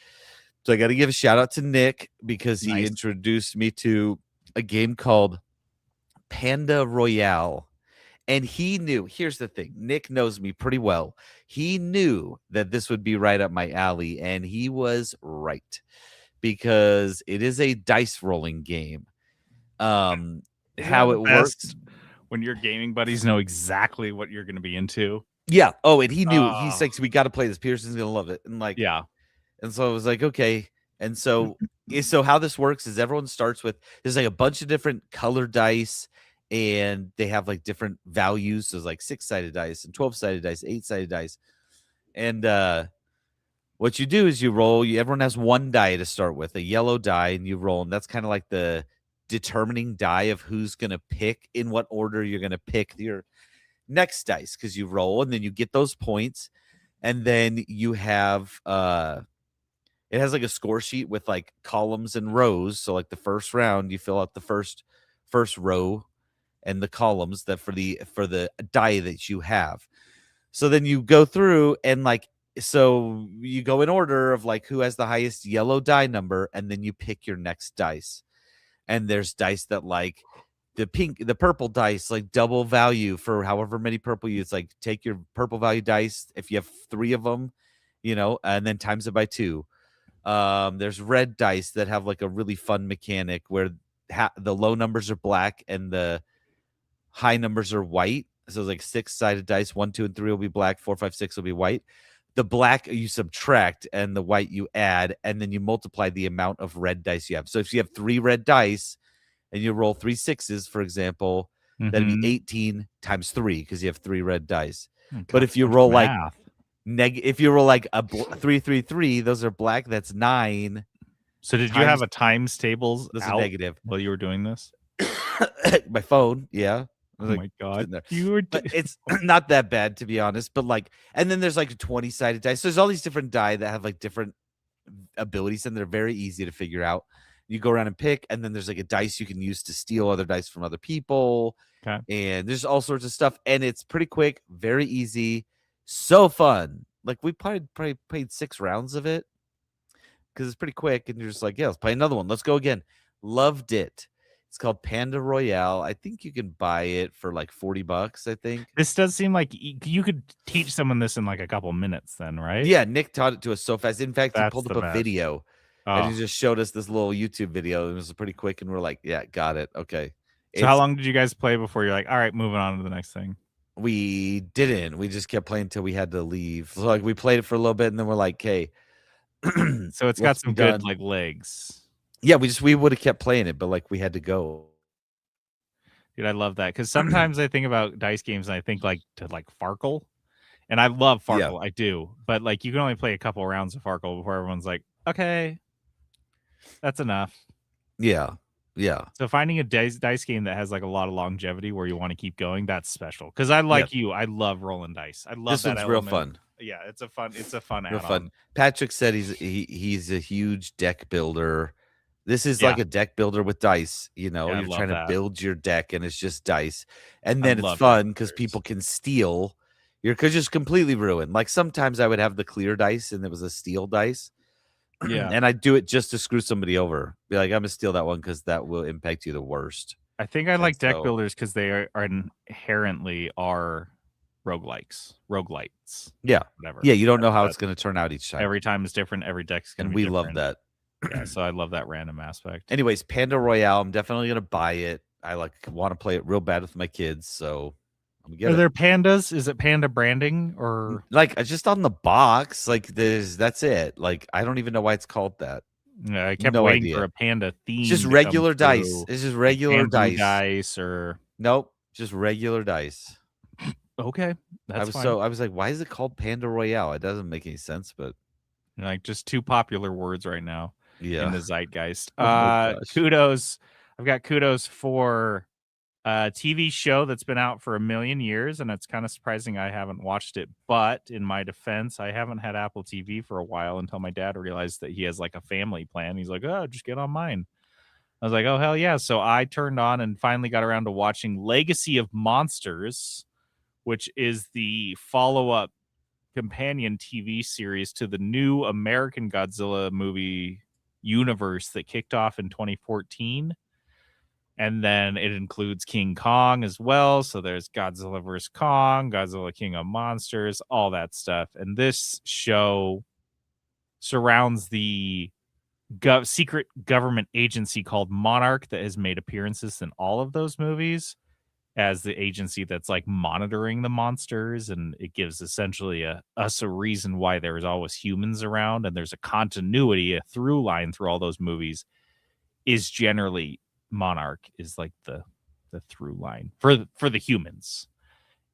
So I got to give a shout out to Nick because he introduced me to a game called Panda Royale. And he knew, here's the thing, Nick knows me pretty well. He knew that this would be right up my alley, and he was right because it is a dice rolling game. How it works when your gaming buddies know exactly what you're going to be into. Yeah. Oh, and he knew. He's like, so we got to play this. Pearson's going to love it. And like, yeah. And so I was like, okay. And so how this works is everyone starts with, there's like a bunch of different color dice. And they have like different values. So it's like 6-sided dice and 12-sided dice, 8-sided dice. And what you do is you roll. Everyone has 1 die to start with, a yellow die, and you roll. And that's kind of like the determining die of who's going to pick, in what order you're going to pick your next dice, because you roll and then you get those points. And then you have it has like a score sheet with like columns and rows. So like the first round, you fill out the first row and the columns that for the die that you have. So then you go through and like, so you go in order of like who has the highest yellow die number, and then you pick your next dice. And there's dice that like the purple dice, like double value for however many purple you, it's like take your purple value dice. If you have 3 of them, and then times it by 2. There's red dice that have like a really fun mechanic where the low numbers are black and the high numbers are white. So it's like 6-sided dice. 1, 2, and 3 will be black. 4, 5, 6 will be white. The black you subtract and the white you add, and then you multiply the amount of red dice you have. So if you have 3 red dice and you roll 3 6s, for example, that'd be 18 times 3 because you have 3 red dice. But if you roll like if you roll like a 3 3 3, those are black. That's 9. So did you have a times tables out negative while you were doing this? My phone, yeah. Oh my god, but it's not that bad, to be honest. But like, and then there's like 20-sided dice. So there's all these different die that have like different abilities, and they're very easy to figure out. You go around and pick, and then there's like a dice you can use to steal other dice from other people. Okay. And there's all sorts of stuff, and it's pretty quick, very easy, so fun. Like we probably played 6 rounds of it because it's pretty quick, and you're just like, yeah, let's play another one. Let's go again. Loved it. It's called Panda Royale. I think you can buy it for like $40, I think. This does seem like you could teach someone this in like a couple minutes then, right? Yeah, Nick taught it to us so fast. In fact, he pulled up a video and he just showed us this little YouTube video. It was pretty quick, and we're like, yeah, got it. Okay. So how long did you guys play before you're like, all right, moving on to the next thing? We didn't. We just kept playing until we had to leave. So like we played it for a little bit, and then we're like, hey. So it's got some good like legs. Yeah, we would have kept playing it, but like we had to go. Dude, I love that because sometimes I think about dice games and I think like to like Farkle, And I love Farkle, I do, but like you can only play a couple rounds of Farkle before everyone's like, okay, that's enough. Yeah. So finding a dice game that has like a lot of longevity where you want to keep going, that's special. Because I like you, I love rolling dice. I love this that one's element. real fun. Yeah, it's a fun real add-on. Fun. Patrick said he's a huge deck builder. This is like a deck builder with dice. You know, you're trying to build your deck, and it's just dice. And then it's fun because people can steal. You're just completely ruined. Like sometimes I would have the clear dice, and it was a steal dice. Yeah, and I do it just to screw somebody over. Be like, I'm gonna steal that one because that will impact you the worst. I think I like deck builders because they are inherently roguelites. Yeah, whatever. Yeah, you don't know how it's going to turn out each time. Every time is different. Every deck's going to be different. And we love that. Yeah, so I love that random aspect. Anyways, Panda Royale, I'm definitely going to buy it. I want to play it real bad with my kids, so I'm gonna get Are there pandas? Is it panda branding or like just on the box? Like that's it. Like I don't even know why it's called that. Yeah, I kept waiting for a panda theme. It's just regular dice. It's just regular dice or nope, just regular dice. Okay, that's fine. I was like, why is it called Panda Royale? It doesn't make any sense, but like just two popular words right now in the zeitgeist. Kudos. I've got kudos for a TV show that's been out for 1 million years, and it's kind of surprising I haven't watched it. But in my defense, I haven't had Apple TV for a while until my dad realized that he has like a family plan. He's like, oh, just get on mine. I was like, oh, hell yeah. So I turned on and finally got around to watching Legacy of Monsters, which is the follow-up companion TV series to the new American Godzilla movie universe that kicked off in 2014. And then it includes King Kong as well. So there's Godzilla vs. Kong, Godzilla King of Monsters, all that stuff. And this show surrounds the secret government agency called Monarch that has made appearances in all of those movies as the agency that's like monitoring the monsters. And it gives essentially us a reason why there's always humans around. And there's a continuity, a through line through all those movies is generally Monarch is like the through line for the humans.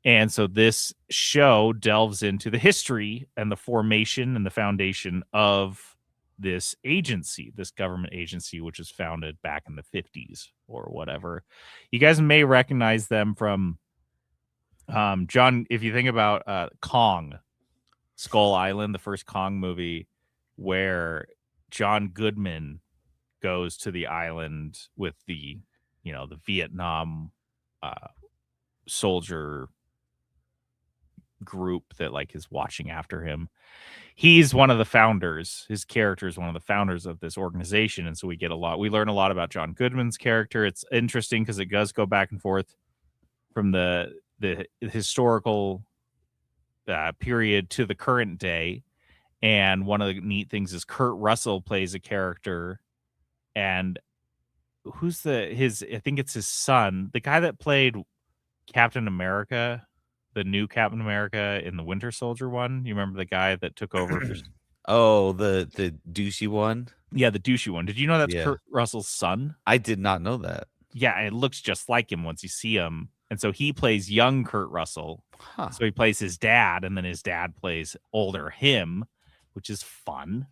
And so this show delves into the history and the formation and the foundation of this agency, this government agency, which was founded back in the 50s or whatever. You guys may recognize them from John, if you think about Kong, Skull Island, the first Kong movie, where John Goodman goes to the island with the Vietnam soldier group that like is watching after him. He's one of the founders. His character is one of the founders of this organization. And so we learn a lot about John Goodman's character. It's interesting because it does go back and forth from the historical period to the current day. And one of the neat things is Kurt Russell plays a character. And I think it's his son, the guy that played Captain America, the new Captain America in the Winter Soldier one. You remember the guy that took over? The douchey one? Yeah, the douchey one. Did you know that's Kurt Russell's son? I did not know that. Yeah, and it looks just like him once you see him. And so he plays young Kurt Russell. Huh. So he plays his dad, and then his dad plays older him, which is fun.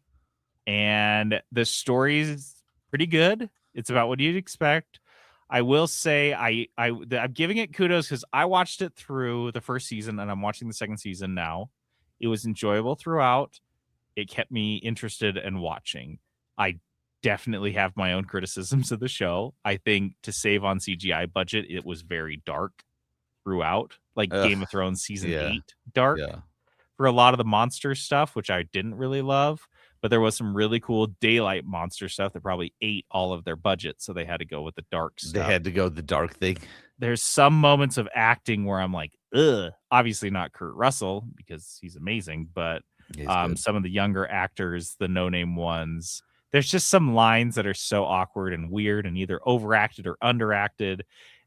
And the story is pretty good. It's about what you'd expect. I will say I'm giving it kudos because I watched it through the first season and I'm watching the second season now. It was enjoyable throughout. It kept me interested and watching. I definitely have my own criticisms of the show. I think to save on CGI budget, it was very dark throughout, like Game of Thrones season 8 dark for a lot of the monster stuff, which I didn't really love. But there was some really cool daylight monster stuff that probably ate all of their budget. So they had to go with the dark stuff. They had to go with the dark thing. There's some moments of acting where I'm like, ugh. Obviously not Kurt Russell because he's amazing. But some of the younger actors, the no-name ones, there's just some lines that are so awkward and weird and either overacted or underacted.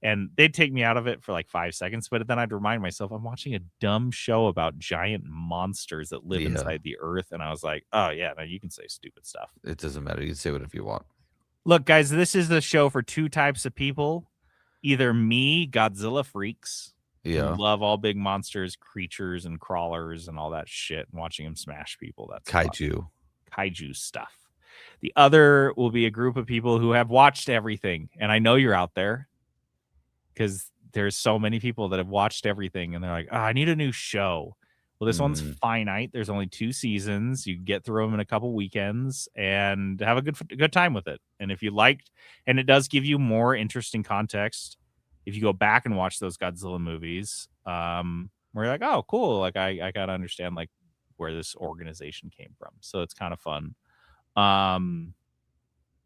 And they'd take me out of it for like 5 seconds, but then I'd remind myself I'm watching a dumb show about giant monsters that live inside the earth. And I was like, oh, yeah, no, you can say stupid stuff. It doesn't matter. You can say whatever you want. Look, guys, this is the show for two types of people. Either me, Godzilla freaks, Yeah. Love all big monsters, creatures, and crawlers and all that shit, and watching them smash people. That's kaiju stuff. The other will be a group of people who have watched everything, and I know you're out there because there's so many people that have watched everything, and they're like, I need a new show. Well, this one's finite. There's only 2 seasons. You can get through them in a couple weekends and have a good time with it. And if you liked, and it does give you more interesting context if you go back and watch those Godzilla movies, where you're like, oh, cool. Like I gotta understand like where this organization came from. So it's kind of fun.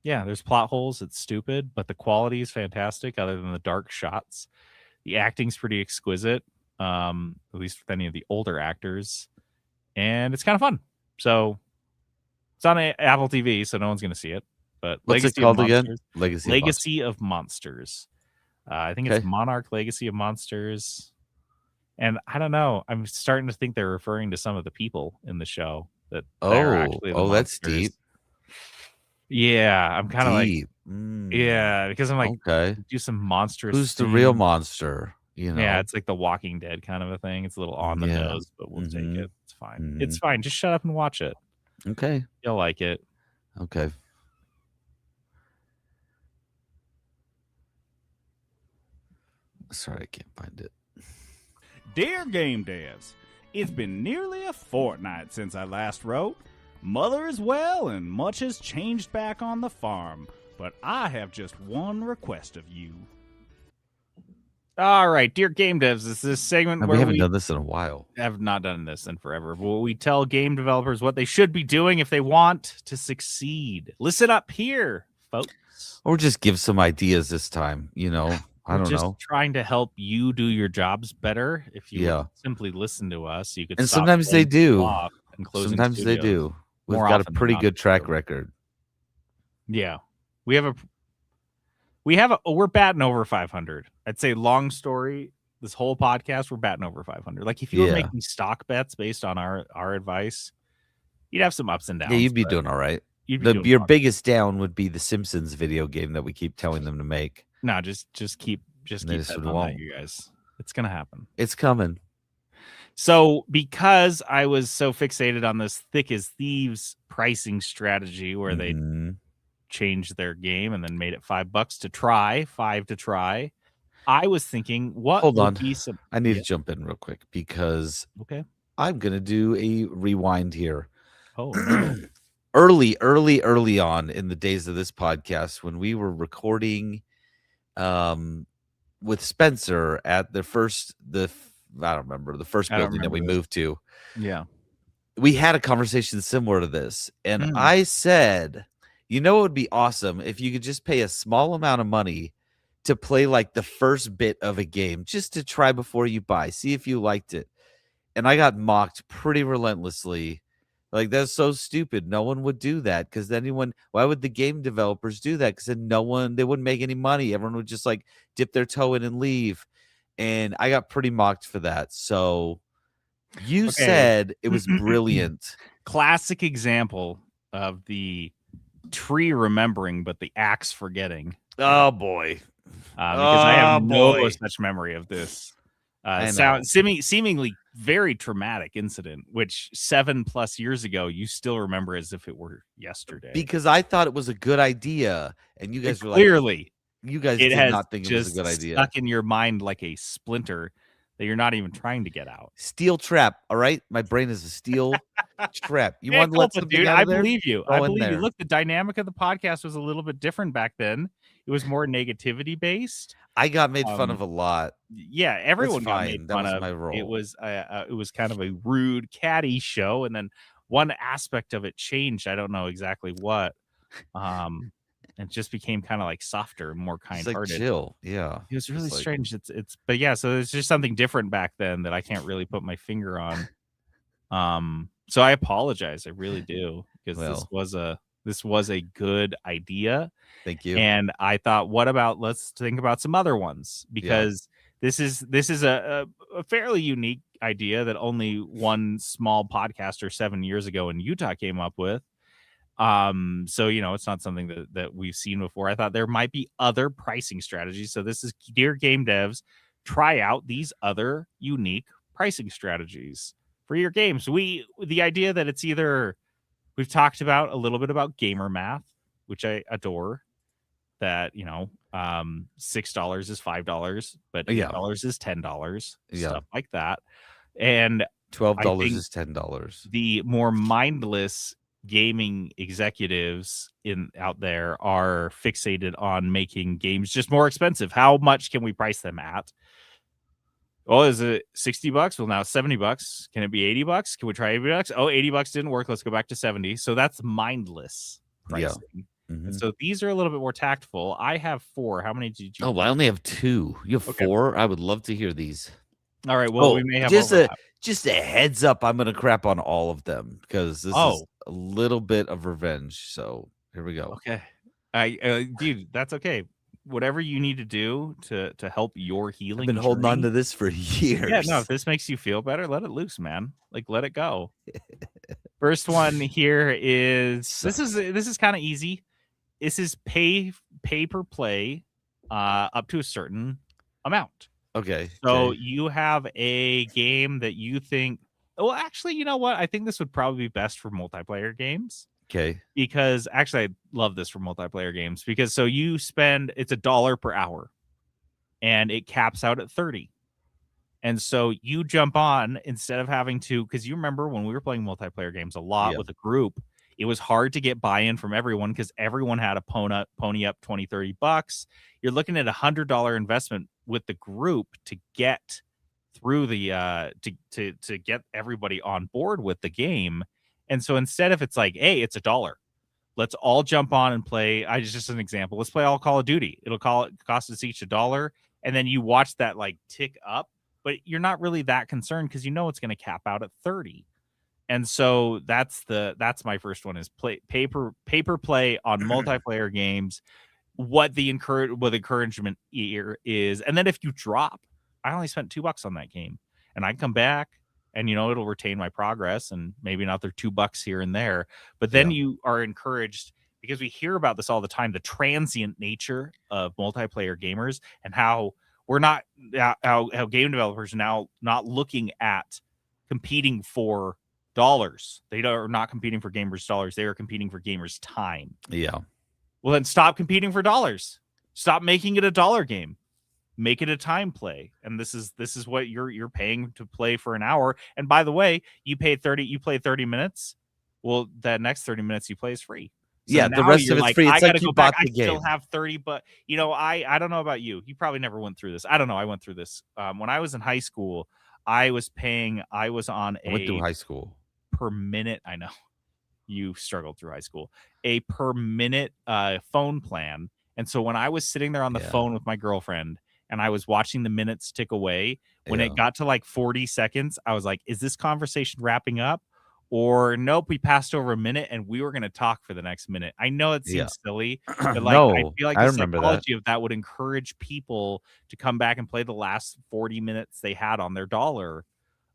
Yeah, there's plot holes. It's stupid, but the quality is fantastic. Other than the dark shots, the acting's pretty exquisite. At least with any of the older actors, and it's kind of fun. So it's on Apple TV, so no one's going to see it. But what's it called again? Legacy of Monsters. I think it's Monarch Legacy of Monsters. And I don't know. I'm starting to think they're referring to some of the people in the show that they're actually the monsters. That's deep. Yeah, I'm kind of like, yeah, because I'm like, do some monstrous. Who's the real monster? You know? Yeah, it's like the Walking Dead kind of a thing. It's a little on the nose, but we'll take it. It's fine. It's fine. Just shut up and watch it. Okay. You'll like it. Okay. Sorry, I can't find it. Dear Game Devs, it's been nearly a fortnight since I last wrote. Mother is well and much has changed back on the farm, but I have just one request of you. All right, dear Game Devs, this is this segment where we haven't done this in a while. Have not done this in forever. Well, we tell game developers what they should be doing if they want to succeed. Listen up here, folks. Or just give some ideas this time, you know. I don't know. Trying to help you do your jobs better. If you simply listen to us, you could. And sometimes they do. Sometimes they do. We've got a pretty good track record. Yeah, we're batting over 500. I'd say long story. This whole podcast, we're batting over 500. Like if you were making stock bets based on our advice, you'd have some ups and downs. Yeah, you'd be doing all right. Your biggest down would be the Simpsons video game that we keep telling them to make. No, just keep betting on that, you guys. It's gonna happen. It's coming. So because I was so fixated on this Thick as Thieves pricing strategy where they changed their game and then made it $5 to try, $5 to try, I was thinking, hold on. I need to jump in real quick because I'm gonna do a rewind here. Oh, no. early on in the days of this podcast when we were recording with Spencer at the first building that we moved to. Yeah. We had a conversation similar to this. And I said, you know, it would be awesome if you could just pay a small amount of money to play like the first bit of a game just to try before you buy, see if you liked it. And I got mocked pretty relentlessly. Like, that's so stupid. No one would do that because why would the game developers do that? Because then they wouldn't make any money. Everyone would just like dip their toe in and leave. And I got pretty mocked for that. So you said it was brilliant. Classic example of the tree remembering, but the axe forgetting. Oh, boy. Because I have no such memory of this. Seemingly very traumatic incident, which 7+ years ago you still remember as if it were yesterday. Because I thought it was a good idea, and you guys were clearly, you guys did not think it was a good idea. Stuck in your mind like a splinter that you're not even trying to get out. Steel trap, all right? My brain is a steel trap. You want to let something dude? Out of I believe you. I believe you. Look, the dynamic of the podcast was a little bit different back then. It was more negativity based. I got made fun of a lot. Yeah, everyone got made fun of. My role. It was kind of a rude, catty show, and then one aspect of it changed. I don't know exactly what. It just became kind of like softer, more kind-hearted. Like chill. Yeah, it was really strange. But yeah, so it's just something different back then that I can't really put my finger on. So I apologize. I really do, because this was a good idea. Thank you. And I thought, let's think about some other ones, because this is a fairly unique idea that only one small podcaster 7 years ago in Utah came up with. So, you know, it's not something that we've seen before. I thought there might be other pricing strategies. So this is, dear game devs, try out these other unique pricing strategies for your games. The idea that it's either, we've talked about a little bit about gamer math, which I adore, that, $6 is $5, but $8 is $10, stuff like that. And $12 is $10. The more mindless gaming executives out there are fixated on making games just more expensive. How much can we price them at? Oh, is it $60? Well, now it's $70. Can it be $80? Can we try $80? Oh, $80 didn't work. Let's go back to 70. So that's mindless pricing. Yeah. Mm-hmm. And so these are a little bit more tactful. I have 4. How many did you? Oh, I only have 2. You have 4? I would love to hear these. All right. Well, we may have just a heads up. I'm going to crap on all of them because this is a little bit of revenge. So here we go. Okay. Dude, that's okay. Whatever you need to do to help your healing. I've been holding on to this for years. Yeah, no, if this makes you feel better, let it loose, man. Like, let it go. First one here is this is kind of easy. This is pay per play up to a certain amount. Okay. So you have a game that you think, well, actually, you know what? I think this would probably be best for multiplayer games. Okay. Because actually, I love this for multiplayer games because so you spend, it's $1 per hour and it caps out at 30. And so you jump on instead of having to, because you remember when we were playing multiplayer games a lot with a group, it was hard to get buy-in from everyone because everyone had a pony up $20-$30. You're looking at $100 investment with the group to get through the to get everybody on board with the game. And so instead of it's like, hey, it's $1, let's all jump on and play. Just an example. Let's play all Call of Duty. It'll cost us each $1, and then you watch that like tick up, but you're not really that concerned because you know it's going to cap out at 30. And so that's my first one is pay per play on multiplayer games. What the encouragement here is, and then if you drop, I only spent $2 on that game, and I come back. And, it'll retain my progress and maybe another $2 here and there. But then you are encouraged because we hear about this all the time, the transient nature of multiplayer gamers and how we're not, how game developers are now not looking at competing for dollars. They are not competing for gamers' dollars. They are competing for gamers' time. Yeah. Well, then stop competing for dollars. Stop making it a dollar game. Make it a time play, and this is what you're paying to play for an hour. And by the way, you play 30 minutes. Well, that next 30 minutes you play is free. So the rest of it's free. It's like you bought the game. I still have 30, but I don't know about you. You probably never went through this. I don't know. I went through this when I was in high school. I went through high school per minute. I know you struggled through high school. A per minute phone plan, and so when I was sitting there on the phone with my girlfriend. And I was watching the minutes tick away. When it got to like 40 seconds, I was like, is this conversation wrapping up? Or nope, we passed over a minute and we were going to talk for the next minute. I know it seems silly, but like I feel like the psychology of that would encourage people to come back and play the last 40 minutes they had on their dollar.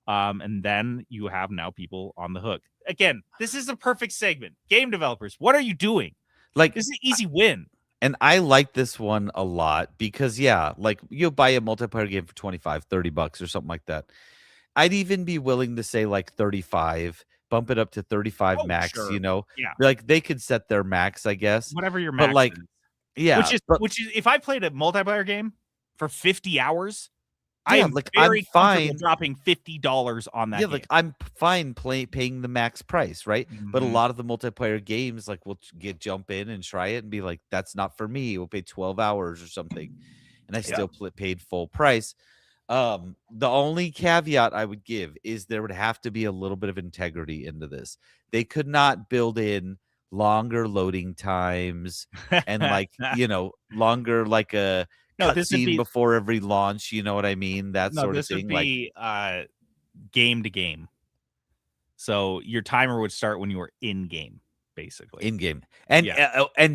And then you have now people on the hook. Again, this is a perfect segment. Game developers, what are you doing? Like, this is an easy win. And I like this one a lot because, like you'll buy a multiplayer game for $25-$30 or something like that. I'd even be willing to say like 35, bump it up to 35 max, sure. Yeah. Like they could set their max, I guess. Whatever your max is. Yeah. Which is if I played a multiplayer game for 50 hours, I am very comfortable dropping $50 on that. Yeah, game. like I'm fine paying the max price, right? Mm-hmm. But a lot of the multiplayer games, like we'll jump in and try it and be like, "That's not for me." We'll pay 12 hours or something, and I still paid full price. The only caveat I would give is there would have to be a little bit of integrity into this. They could not build in longer loading times and longer like a. This would be before every launch, you know what I mean? That sort of thing. This would be game to game. So your timer would start when you were in game, basically. In game, and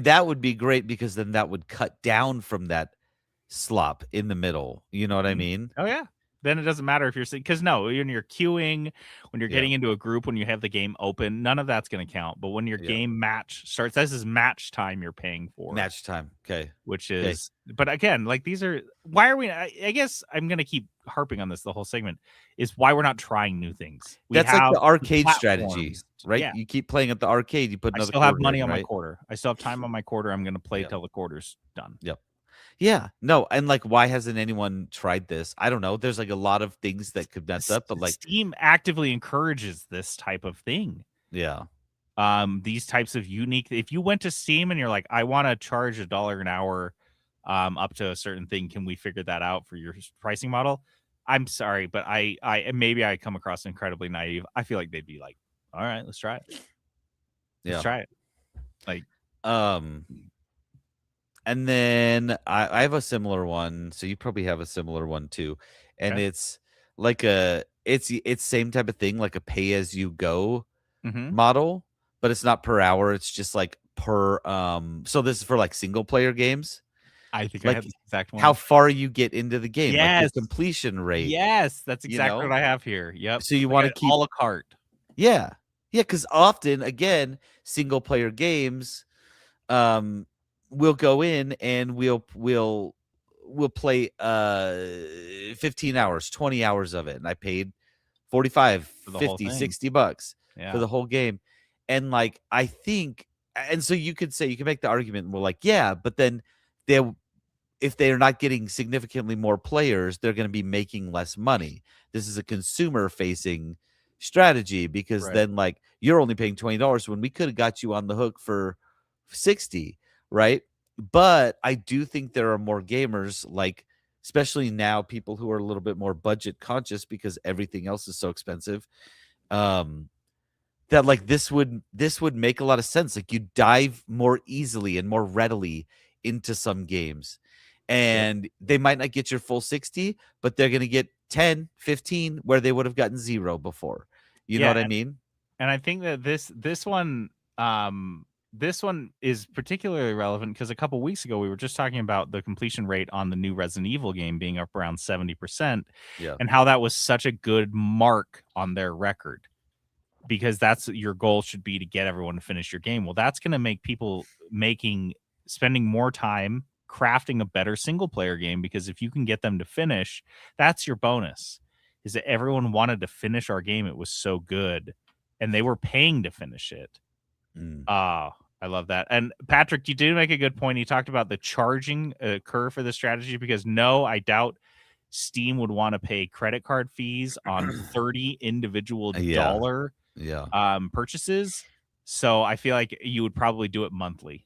that would be great because then that would cut down from that slop in the middle. You know what I mean? Oh yeah. Then it doesn't matter if you're because when you're queuing, when you're getting into a group, when you have the game open, none of that's going to count. But when your game match starts, this is match time you're paying for. Match time. Okay. Which is, but again, like these are, why are we, I guess I'm going to keep harping on this the whole segment, is why we're not trying new things. That's like the arcade strategy, right? Yeah. You keep playing at the arcade, you put another I still have money on my quarter. I still have time on my quarter. I'm going to play till the quarter's done. Yep. Yeah, no, and like, why hasn't anyone tried this? I don't know. There's like a lot of things that could mess up, but like Steam actively encourages this type of thing. Yeah. These types of unique. If you went to Steam and you're like, I want to charge $1 an hour, up to a certain thing, can we figure that out for your pricing model? I'm sorry, but I maybe I come across incredibly naive. I feel like they'd be like, all right, let's try it. Let's try it. Like, and then I have a similar one, so you probably have a similar one too. And it's like it's same type of thing, like a pay as you go model, but it's not per hour. It's just like per. So this is for like single player games. I think like, I have the exact one. How far you get into the game, yes, like the completion rate. Yes, that's exactly what I have here. Yep. So you want to keep a la carte. Yeah, because often, again, single player games, we'll go in and we'll play 15 hours, 20 hours of it, and I paid 45, 50, 60 bucks for the whole game. And like, I think, and so you could say, you can make the argument, well, like, yeah, but then if they're not getting significantly more players, they're going to be making less money. This is a consumer facing strategy, because then like, you're only paying $20 when we could have got you on the hook for 60, right? But I do think there are more gamers, like, especially now, people who are a little bit more budget conscious because everything else is so expensive, that like this would make a lot of sense. Like, you dive more easily and more readily into some games, and they might not get your full 60, but they're going to get 10, 15 where they would have gotten 0 before. You know what I mean? And I think that this one is particularly relevant because a couple weeks ago we were just talking about the completion rate on the new Resident Evil game being up around 70%, and how that was such a good mark on their record, because that's your goal should be to get everyone to finish your game. Well, that's going to make people spending more time crafting a better single player game, because if you can get them to finish, that's your bonus, is that everyone wanted to finish our game. It was so good and they were paying to finish it. I love that. And Patrick, you did make a good point. You talked about the charging curve for the strategy, because I doubt Steam would want to pay credit card fees on 30 individual dollar purchases. So I feel like you would probably do it monthly.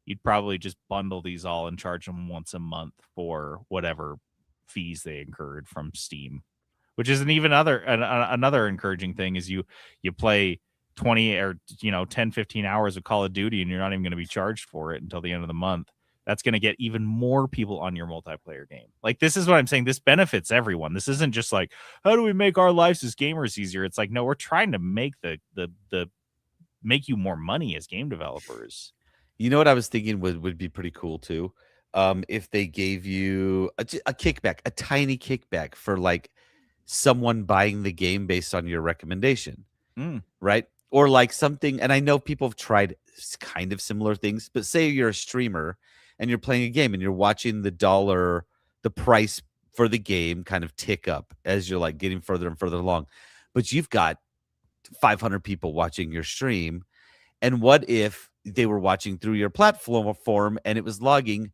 You'd probably just bundle these all and charge them once a month for whatever fees they incurred from Steam, which is another encouraging thing, is you play 20 or 10, 15 hours of Call of Duty and you're not even going to be charged for it until the end of the month. That's going to get even more people on your multiplayer game. Like, this is what I'm saying. This benefits everyone. This isn't just like, how do we make our lives as gamers easier? It's like, no, we're trying to make make you more money as game developers. You know what I was thinking would be pretty cool too? If they gave you a kickback, a tiny kickback for like someone buying the game based on your recommendation, right? Or like something, and I know people have tried kind of similar things, but say you're a streamer and you're playing a game and you're watching the price for the game kind of tick up as you're like getting further and further along, but you've got 500 people watching your stream. And what if they were watching through your platform and it was logging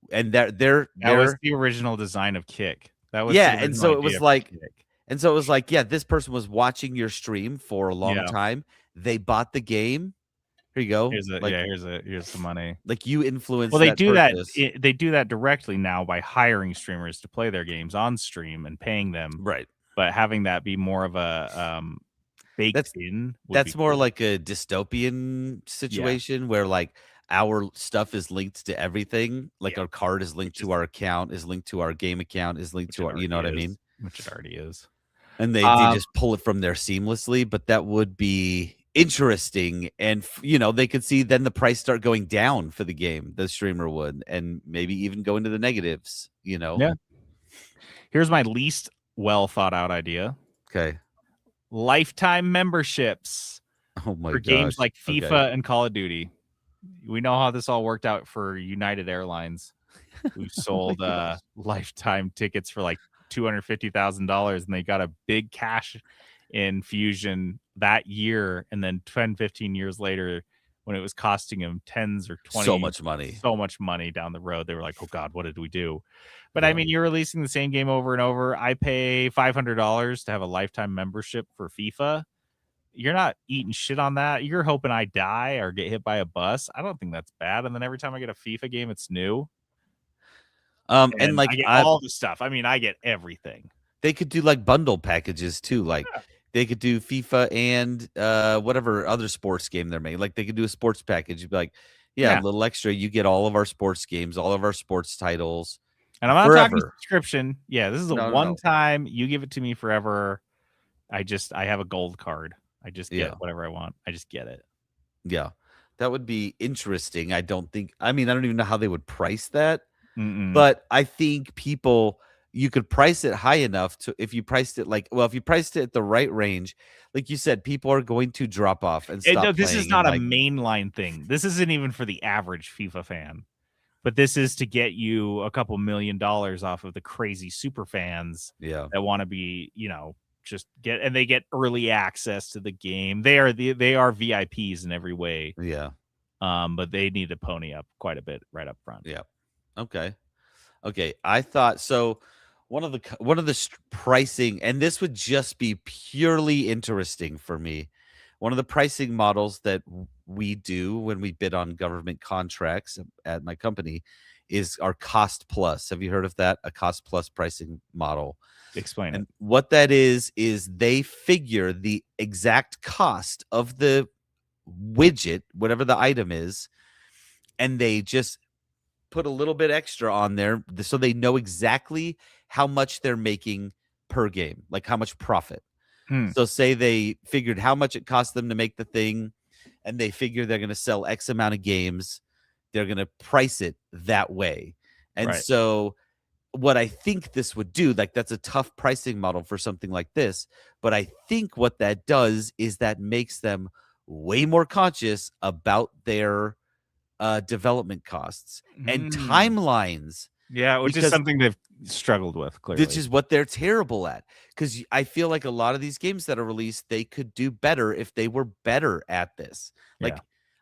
that was the original design of Kick. That was and so it was like Kick. And so it was like, this person was watching your stream for a long time. They bought the game. Here you go. Here's the money. Like, you influence. Well, they do purchase. They do that directly now by hiring streamers to play their games on stream and paying them. Right. But having that be more of a baked in. That's more like a dystopian situation where like our stuff is linked to everything. Like our card is linked to our account, is linked to our game account, is linked to our, you know what I mean? Which it already is. And they just pull it from there seamlessly, but that would be interesting. And, they could see then the price start going down for the game, the streamer would, and maybe even go into the negatives, Yeah. Here's my least well thought out idea. Okay. Lifetime memberships. Oh my for gosh. games like FIFA and Call of Duty. We know how this all worked out for United Airlines, who sold lifetime tickets for like $250,000, and they got a big cash infusion that year. And then 10, 15 years later, when it was costing them tens or 20, so much money down the road, they were like, oh God, what did we do? But I mean, you're releasing the same game over and over. I pay $500 to have a lifetime membership for FIFA. You're not eating shit on that. You're hoping I die or get hit by a bus. I don't think that's bad. And then every time I get a FIFA game, it's new. And like I get all the stuff. I mean, I get everything. They could do like bundle packages too. Like they could do FIFA and whatever other sports game they're making. Like they could do a sports package. You'd be like, a little extra. You get all of our sports games, all of our sports titles. And I'm not talking subscription. Yeah, this is a one-time. You give it to me forever. I have a gold card. I just get whatever I want. I just get it. Yeah, that would be interesting. I don't even know how they would price that. Mm-mm. But I think you could price it high enough to, if you priced it if you priced it at the right range, like you said, people are going to drop off and stop. This is not a mainline thing. This isn't even for the average FIFA fan, but this is to get you a couple $1 million off of the crazy super fans that want to be, and they get early access to the game. They are VIPs in every way. Yeah. But they need to pony up quite a bit right up front. Yeah. Okay. I thought so. One of the pricing, and this would just be purely interesting for me. One of the pricing models that we do when we bid on government contracts at my company is our cost plus. Have you heard of that? A cost plus pricing model. Explain it. What that is they figure the exact cost of the widget, whatever the item is, and they just put a little bit extra on there so they know exactly how much they're making per game, like how much profit. So say they figured how much it cost them to make the thing, and they figure they're going to sell X amount of games. They're going to price it that way. And so what I think this would do, like that's a tough pricing model for something like this, but I think what that does is that makes them way more conscious about their development costs and timelines. Yeah, which is something they've struggled with, clearly. Which is what they're terrible at. Because I feel like a lot of these games that are released, they could do better if they were better at this. Like,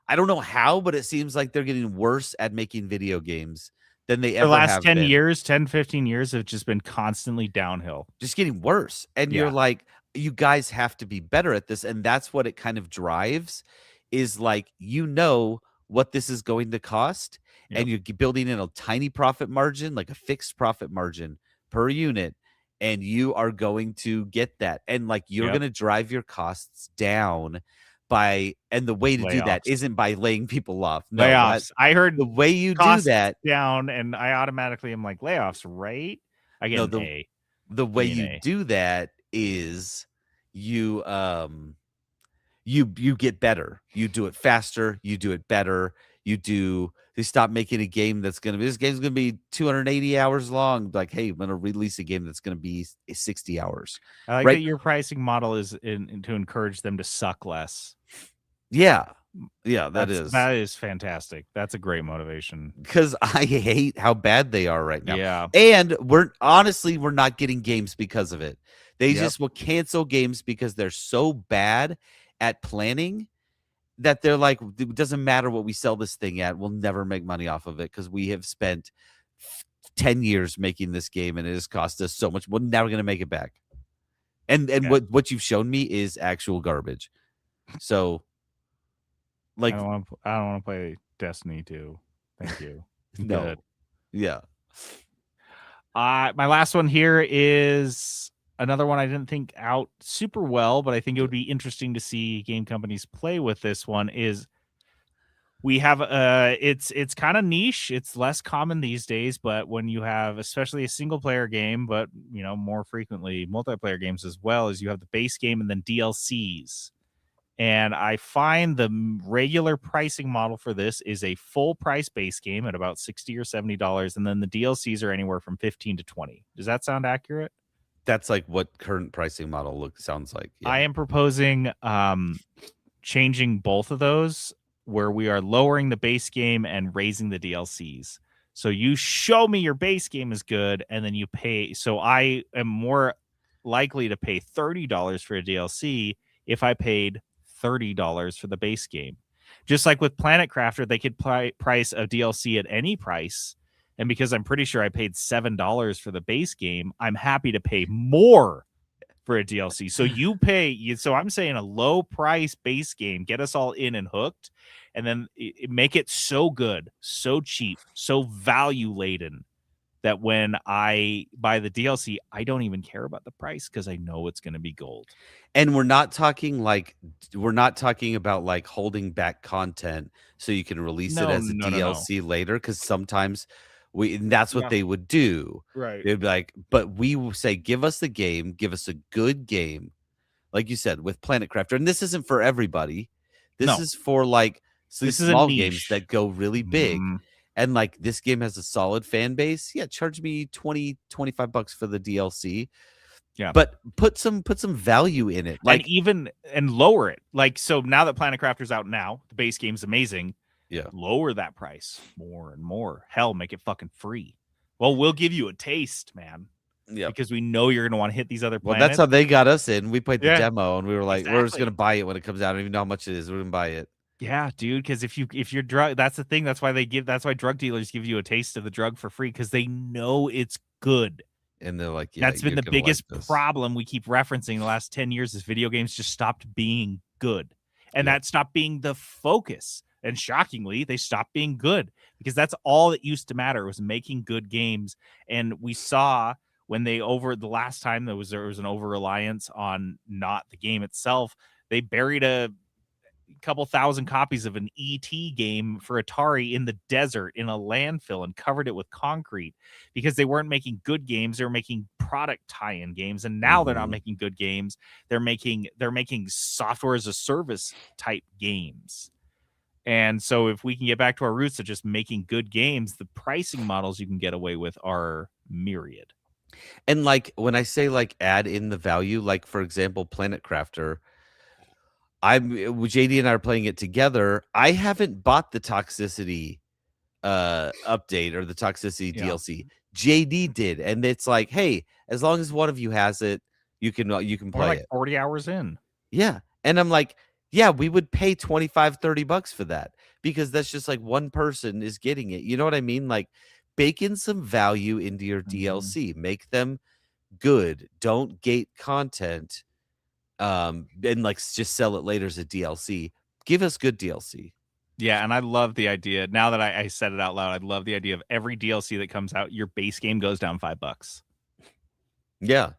I don't know how, but it seems like they're getting worse at making video games than they ever have. The last 10 years, 10, 15 years have just been constantly downhill. Just getting worse. And you're like, you guys have to be better at this. And that's what it kind of drives, is like, what this is going to cost, and you're building in a tiny profit margin, like a fixed profit margin per unit, and you are going to get that, and like you're going to drive your costs down and the way to do that isn't by laying people off. No, layoffs. I heard the way you do that down, and I automatically am like, layoffs, right? I get the way you do that is you get better. You do it faster. You do it better. They stop making a game this game's going to be 280 hours long. Like, hey, I'm going to release a game that's going to be 60 hours. I like that your pricing model is to encourage them to suck less. Yeah. Yeah, that is fantastic. That's a great motivation. Because I hate how bad they are right now. Yeah. And we're not getting games because of it. They just will cancel games because they're so bad at planning that they're like, it doesn't matter what we sell this thing at, we'll never make money off of it because we have spent 10 years making this game and it has cost us so much. We're never going to make it back. And what you've shown me is actual garbage. So, like, I don't want to play Destiny 2. Thank you. No. Good. Yeah. My last one here is another one I didn't think out super well, but I think it would be interesting to see game companies play with this one. Is we have it's kind of niche. It's less common these days, but when you have especially a single player game, but more frequently multiplayer games as well, as you have the base game and then DLCs. And I find the regular pricing model for this is a full price base game at about $60 or $70, and then the DLCs are anywhere from $15 to $20. Does that sound accurate? that's like what current pricing model sounds like. Yeah. I am proposing changing both of those, where we are lowering the base game and raising the DLCs. So you show me your base game is good, and then you pay. So I am more likely to pay $30 for a DLC if I paid $30 for the base game. Just like with Planet Crafter, they could price a DLC at any price. And because I'm pretty sure I paid $7 for the base game, I'm happy to pay more for a DLC. So you pay. So I'm saying a low price base game, get us all in and hooked, and then make it so good, so cheap, so value laden that when I buy the DLC, I don't even care about the price because I know it's going to be gold. And we're not talking about like holding back content so you can release it as a DLC later, because sometimes that's what they would do. Right. They'd be like, but we will say, give us the game, give us a good game. Like you said, with Planet Crafter. And this isn't for everybody. This is for like small games that go really big. And like this game has a solid fan base. Yeah, charge me $20-$25 for the DLC. Yeah, but put some value in it, like and lower it. Like, so now that Planet Crafter's out now, the base game's amazing. Yeah, lower that price more and more. Hell, make it fucking free. Well, we'll give you a taste, man. Yeah, because we know you're gonna want to hit these other planets. Well, that's how they got us in. We played the demo and we were like, we're just gonna buy it when it comes out. I don't even know how much it is. We're gonna buy it. Yeah, dude. Because if you're drug, that's the thing. That's why drug dealers give you a taste of the drug for free, because they know it's good. And they're like, that's been the biggest problem we keep referencing the last 10 years is video games just stopped being good. And that stopped being the focus. And shockingly, they stopped being good, because that's all that used to matter, was making good games. And we saw when the last time there was an over-reliance on not the game itself, they buried a couple thousand copies of an ET game for Atari in the desert in a landfill and covered it with concrete, because they weren't making good games. They were making product tie-in games, and now they're not making good games. They're making software as a service type games. And so if we can get back to our roots of just making good games, the pricing models you can get away with are myriad. And like when I say like add in the value, like for example, Planet Crafter, JD and I are playing it together. I haven't bought the toxicity update or the toxicity DLC. JD did, and it's like, hey, as long as one of you has it, you can play like it. 40 hours in. Yeah, and I'm like, yeah, we would pay $25-$30 for that, because that's just like one person is getting it. You know what I mean? Like, bake in some value into your DLC, make them good. Don't gate content. And like just sell it later as a DLC. Give us good DLC. Yeah, and I love the idea. Now that I said it out loud, I love the idea of every DLC that comes out, your base game goes down $5. Yeah,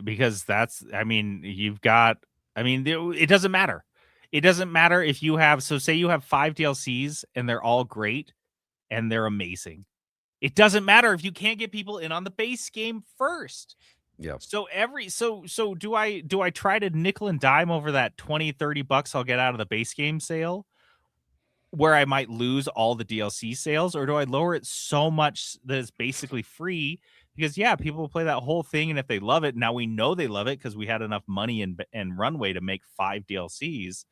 because it doesn't matter. It doesn't matter if you have. So say you have 5 DLCs and they're all great and they're amazing. It doesn't matter if you can't get people in on the base game first. Yeah. So so do I try to nickel and dime over that $20-$30 I'll get out of the base game sale, where I might lose all the DLC sales, or do I lower it so much that it's basically free? Because people will play that whole thing, and if they love it, now we know they love it because we had enough money and runway to make 5 DLCs,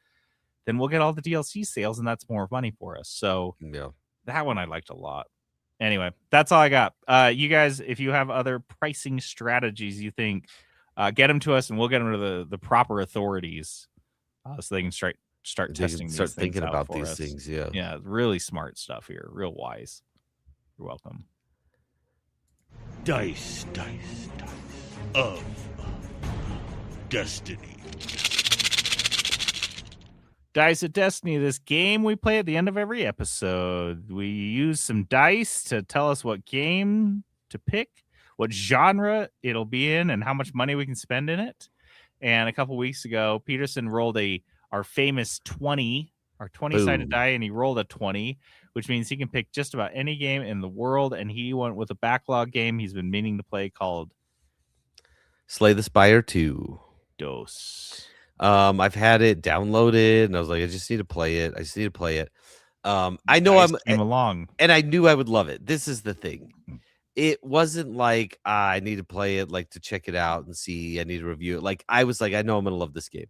then we'll get all the DLC sales, and that's more money for us. So that one I liked a lot. Anyway, that's all I got. You guys, if you have other pricing strategies you think, get them to us, and we'll get them to the proper authorities so they can start testing these things, thinking out about for these us. things. Yeah, really smart stuff here. Real wise. You're welcome. Dice of Destiny. Dice of Destiny, this game we play at the end of every episode. We use some dice to tell us what game to pick, what genre it'll be in, and how much money we can spend in it. And a couple weeks ago, Peterson rolled our famous 20, our 20-sided die, and he rolled a 20, which means he can pick just about any game in the world. And he went with a backlog game he's been meaning to play called Slay the Spire 2. DOS. I've had it downloaded, and I was like, I just need to play it. I know came along, and I knew I would love it. This is the thing. it wasn't like I need to play it, like to check it out and see. I need to review it. Like I was like, I know I'm gonna love this game.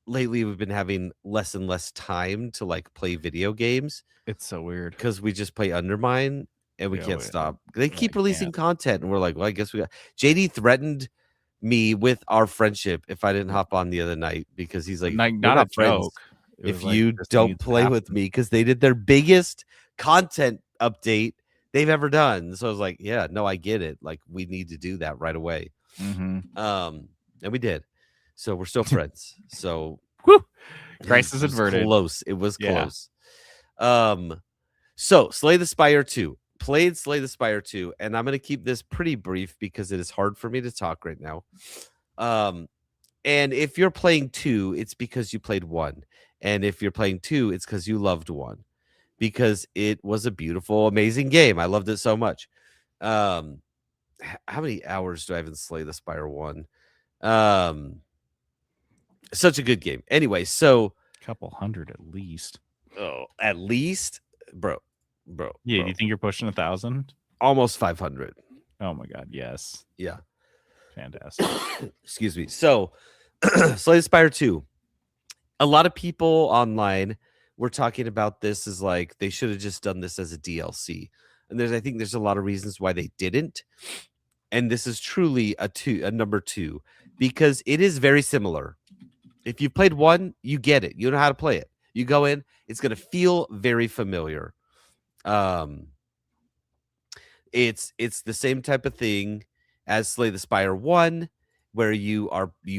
Lately we've been having less and less time to like play video games. It's so weird because we just play Undermine and we can't stop. They keep releasing content, and we're like, well, I guess we got. JD threatened me with our friendship if I didn't hop on the other night because he's like, not a joke. If you don't play with me, because they did their biggest content update they've ever done. So I was like, yeah, no, I get it. Like, we need to do that right away. Mm-hmm. And we did. So we're still friends. So crisis averted. Close. It was close. So Slay the Spire 2. Played Slay the Spire 2, and I'm gonna keep this pretty brief because it is hard for me to talk right now. And if you're playing 2, it's because you played 1. And if you're playing 2, it's because you loved 1. Because it was a beautiful, amazing game. I loved it so much. How many hours do I have in Slay the Spire 1? Such a good game. Anyway, so a couple hundred at least. Oh, at least, bro. Yeah, do you think you're pushing 1,000? Almost 500. Oh my god, yes. Yeah. Fantastic. Excuse me. So, Slay the Spire 2. A lot of people online were talking about this as like they should have just done this as a DLC. And I think there's a lot of reasons why they didn't. And this is truly a number 2 because it is very similar. If you played 1, you get it. You know how to play it. You go in, it's going to feel very familiar. It's the same type of thing as Slay the Spire 1, where you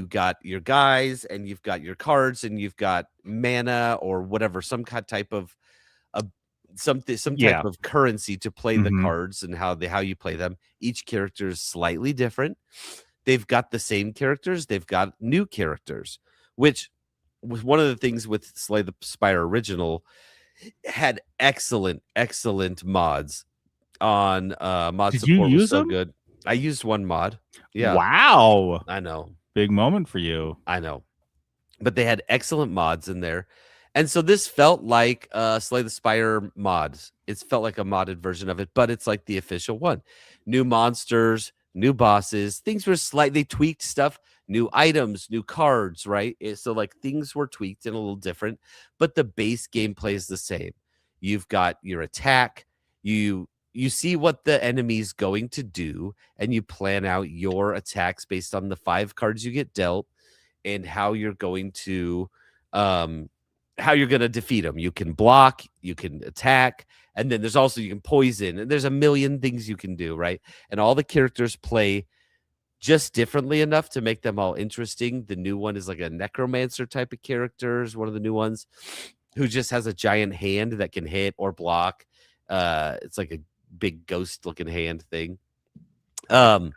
got your guys and you've got your cards and you've got mana or whatever, some type of type of currency to play the cards and how you play them. Each character is slightly different. They've got the same characters, they've got new characters, which was one of the things with Slay the Spire original. Had excellent mods on mod Did support. You use was so them? Good. I used one mod. Yeah. Wow. I know. Big moment for you. I know. But they had excellent mods in there. And so this felt like Slay the Spire mods. It felt like a modded version of it, but it's like the official one. New monsters, new bosses, things were slightly tweaked stuff, new items, new cards, right? So like things were tweaked and a little different, but the base gameplay is the same. You've got your attack, you see what the enemy's going to do, and you plan out your attacks based on the 5 cards you get dealt and how you're going to defeat them. You can block, you can attack, and then there's also you can poison, and there's a million things you can do, right? And all the characters play just differently enough to make them all interesting. The new one is like a necromancer type of characters, one of the new ones, who just has a giant hand that can hit or block. It's like a big ghost looking hand thing. I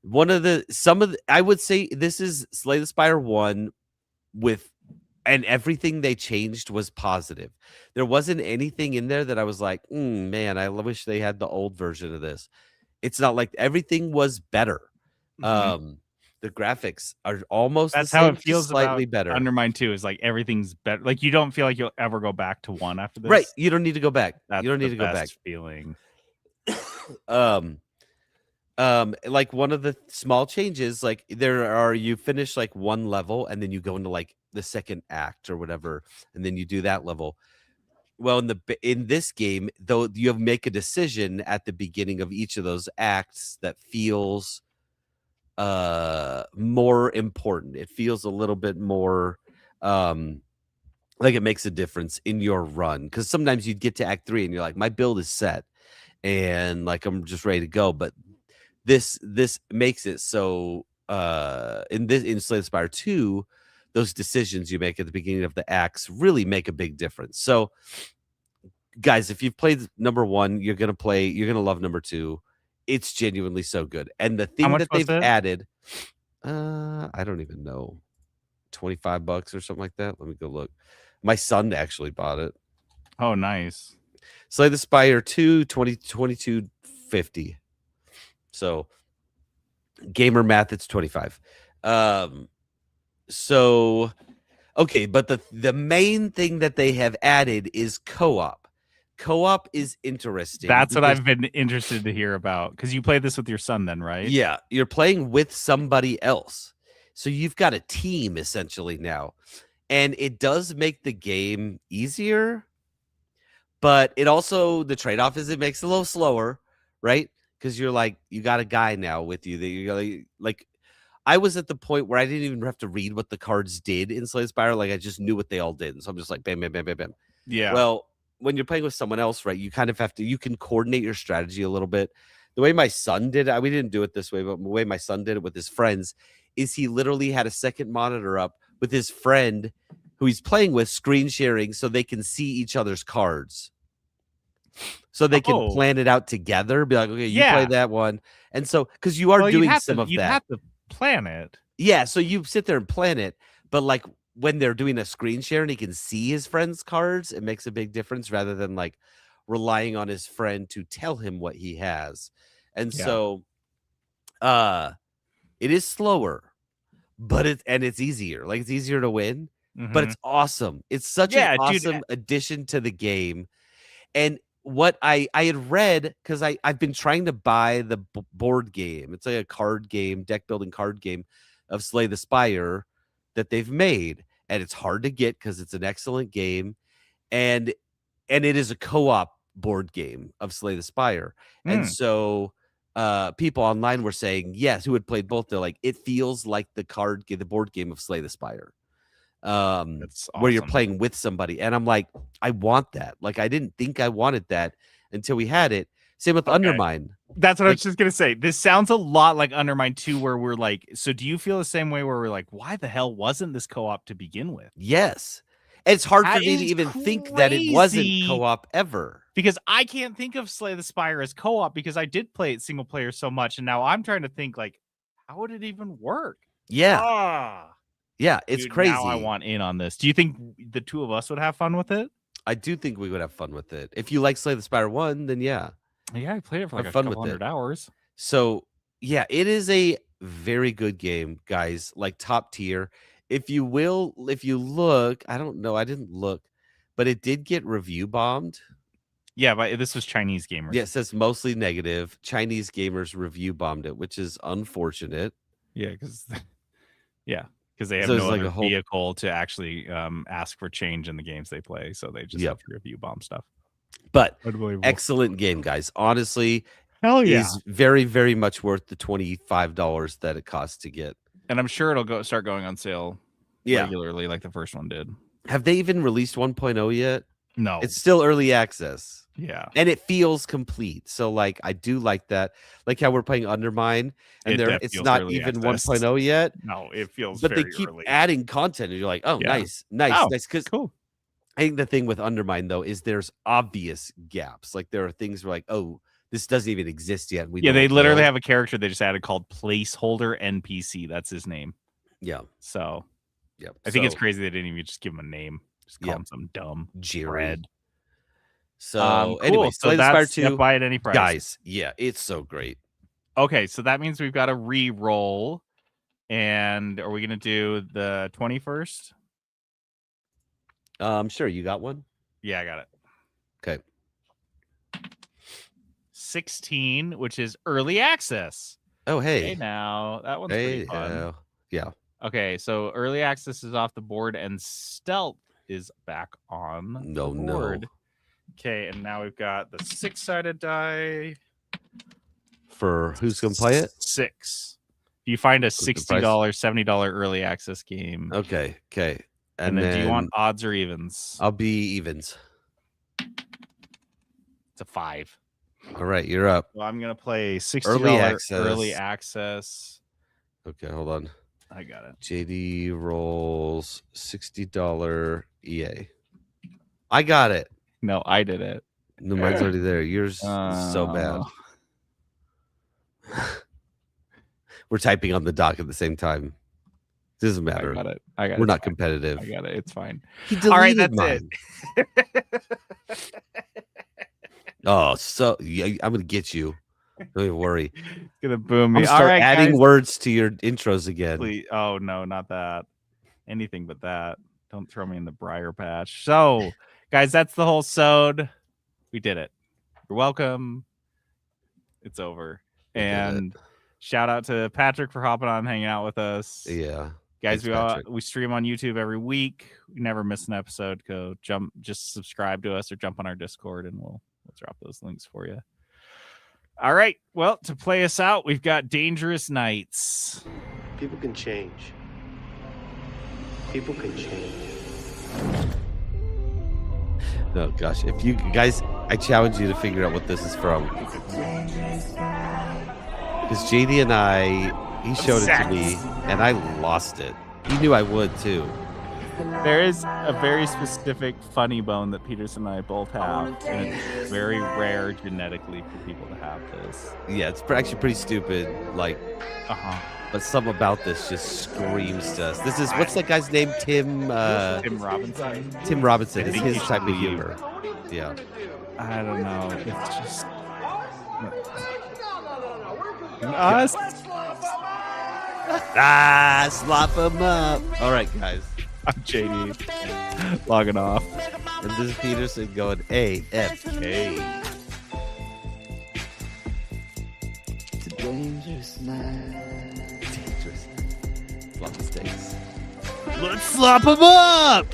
would say this is Slay the Spire 1 and everything they changed was positive. There wasn't anything in there that I was like, man, I wish they had the old version of this. It's not like everything was better. The graphics are almost that's the same, how it feels slightly better. Undermine 2 is like everything's better. Like you don't feel like you'll ever go back to 1 after this. Right. You don't need to go back. That's you don't need to go back. Feeling. Like one of the small changes, like you finish like one level and then you go into like the second act or whatever, and then you do that level. Well, in this game, though, you make a decision at the beginning of each of those acts that feels more important. It feels a little bit more like it makes a difference in your run, because sometimes you'd get to act 3 and you're like, my build is set and like I'm just ready to go, but this makes it so in Slay the Spire 2, those decisions you make at the beginning of the acts really make a big difference. So guys, if you've played number 1, you're gonna love number 2. It's genuinely so good. And the thing that they've added, I don't even know, $25 or something like that. Let me go look. My son actually bought it. Oh, nice. Slay the Spire 2, $22.50. So gamer math, it's 25. So okay, but the main thing that they have added is co-op. Co-op is interesting. That's what I've been interested to hear about, because you played this with your son then, right? Yeah, you're playing with somebody else. So you've got a team essentially now. And it does make the game easier, but it also, the trade-off is it makes it a little slower, right? Because you're like, you got a guy now with you that you're like, I was at the point where I didn't even have to read what the cards did in Slay the Spire. Like, I just knew what they all did. And so I'm just like, bam, bam, bam, bam, bam. Yeah. Well, when you're playing with someone else, right, you kind of have to, you can coordinate your strategy a little bit. The way my son did it, we didn't do it this way, but the way my son did it with his friends is he literally had a second monitor up with his friend who he's playing with, screen sharing, so they can see each other's cards. So they can plan it out together, be like, okay, you play that one. And so, because you are doing some of that. You have to plan it. Yeah, so you sit there and plan it, but like when they're doing a screen share and he can see his friend's cards, it makes a big difference rather than like relying on his friend to tell him what he has. And so it is slower, but it's easier. Like, it's easier to win, but it's awesome. It's such an awesome addition to the game. And what I had read, because I've been trying to buy the board game. It's like a card game, deck building card game of Slay the Spire that they've made, and it's hard to get because it's an excellent game, and it is a co-op board game of Slay the Spire. And so people online were saying, yes, who had played both, they're like, it feels like the board game of Slay the Spire. That's awesome. Where you're playing with somebody. And I'm like, I want that. Like, I didn't think I wanted that until we had it. Same with Undermine. That's what I was just gonna say. This sounds a lot like Undermine 2, where we're like, so do you feel the same way where we're like, why the hell wasn't this co-op to begin with? Yes. It's hard for me to even think that it wasn't co-op ever. Because I can't think of Slay the Spire as co-op, because I did play it single player so much, and now I'm trying to think, like, how would it even work? Yeah. Yeah, it's crazy. Now I want in on this. Do you think the two of us would have fun with it? I do think we would have fun with it. If you like Slay the Spire 1, then yeah. Yeah, I played it for like a couple hundred hours. So, yeah, it is a very good game, guys. Like, top tier. If you look, I don't know, I didn't look, but it did get review bombed. Yeah, but this was Chinese gamers. Yeah, it says mostly negative. Chinese gamers review bombed it, which is unfortunate. Yeah, because they have no other vehicle to actually ask for change in the games they play, so they just have to review bomb stuff. But excellent game, guys. Honestly, hell yeah, is very, very much worth the $25 that it costs to get. And I'm sure it'll start going on sale regularly, like the first one did. Have they even released 1.0 yet? No, it's still early access. Yeah, and it feels complete. So, like, I do like that. Like how we're playing Undermine, and it's not even 1.0 yet. No, it feels. But they keep adding content, and you're like, oh, nice. Because cool. I think the thing with Undermine though is there's obvious gaps. Like, there are things where, like, oh, this doesn't even exist yet. They literally have a character they just added called Placeholder NPC. That's his name. Yeah. So, I think it's crazy they didn't even just give him a name. Just call him some dumb Jared. So anyway, so that's buy at any price, guys. Yeah, it's so great. Okay, so that means we've got a re-roll, and are we gonna do the 21st? Sure. You got one? Yeah, I got it. Okay. 16, which is early access. Oh, hey now that one's pretty fun. Yeah. Okay, so early access is off the board, and stealth is back on the board. No. Okay, and now we've got the 6-sided die. For who's going to play it? 6. You find a $60, $70 early access game. Okay. And then do you want odds or evens? I'll be evens. It's a 5. All right, you're up. Well, I'm going to play $60 early access. Okay, hold on. I got it. JD rolls $60 EA. I got it. No, I did it. No, mine's already there. Yours is so bad. We're typing on the dock at the same time. Doesn't matter. I got it. We're not competitive. I got it. It's fine. All right, that's mine. Oh, so I'm gonna get you. Don't even worry. It's gonna boom me. I'll start adding words to your intros again. Please. Oh no, not that. Anything but that. Don't throw me in the briar patch. So, guys, that's the whole sode. We did it. You're welcome. It's over. And shout out to Patrick for hopping on and hanging out with us. Yeah. Guys, we stream on YouTube every week. We never miss an episode. Just subscribe to us or jump on our Discord and we'll drop those links for you. All right. Well, to play us out, we've got Dangerous Nights. People can change. People can change. No, gosh. If you guys, I challenge you to figure out what this is from. Because JD and he showed it to me, and I lost it. He knew I would, too. There is a very specific funny bone that Peterson and I both have, and it's very rare genetically for people to have this. Yeah, it's actually pretty stupid, like, but something about this just screams to us. This is, what's that guy's name? Tim Robinson? Tim Robinson. It's his type of humor. Yeah. I don't know. It's just... slop him up. All right, guys. I'm JD. Logging off. And this is Peterson going AFK. It's a dangerous night. Dangerous. Love mistakes. Let's slop him up!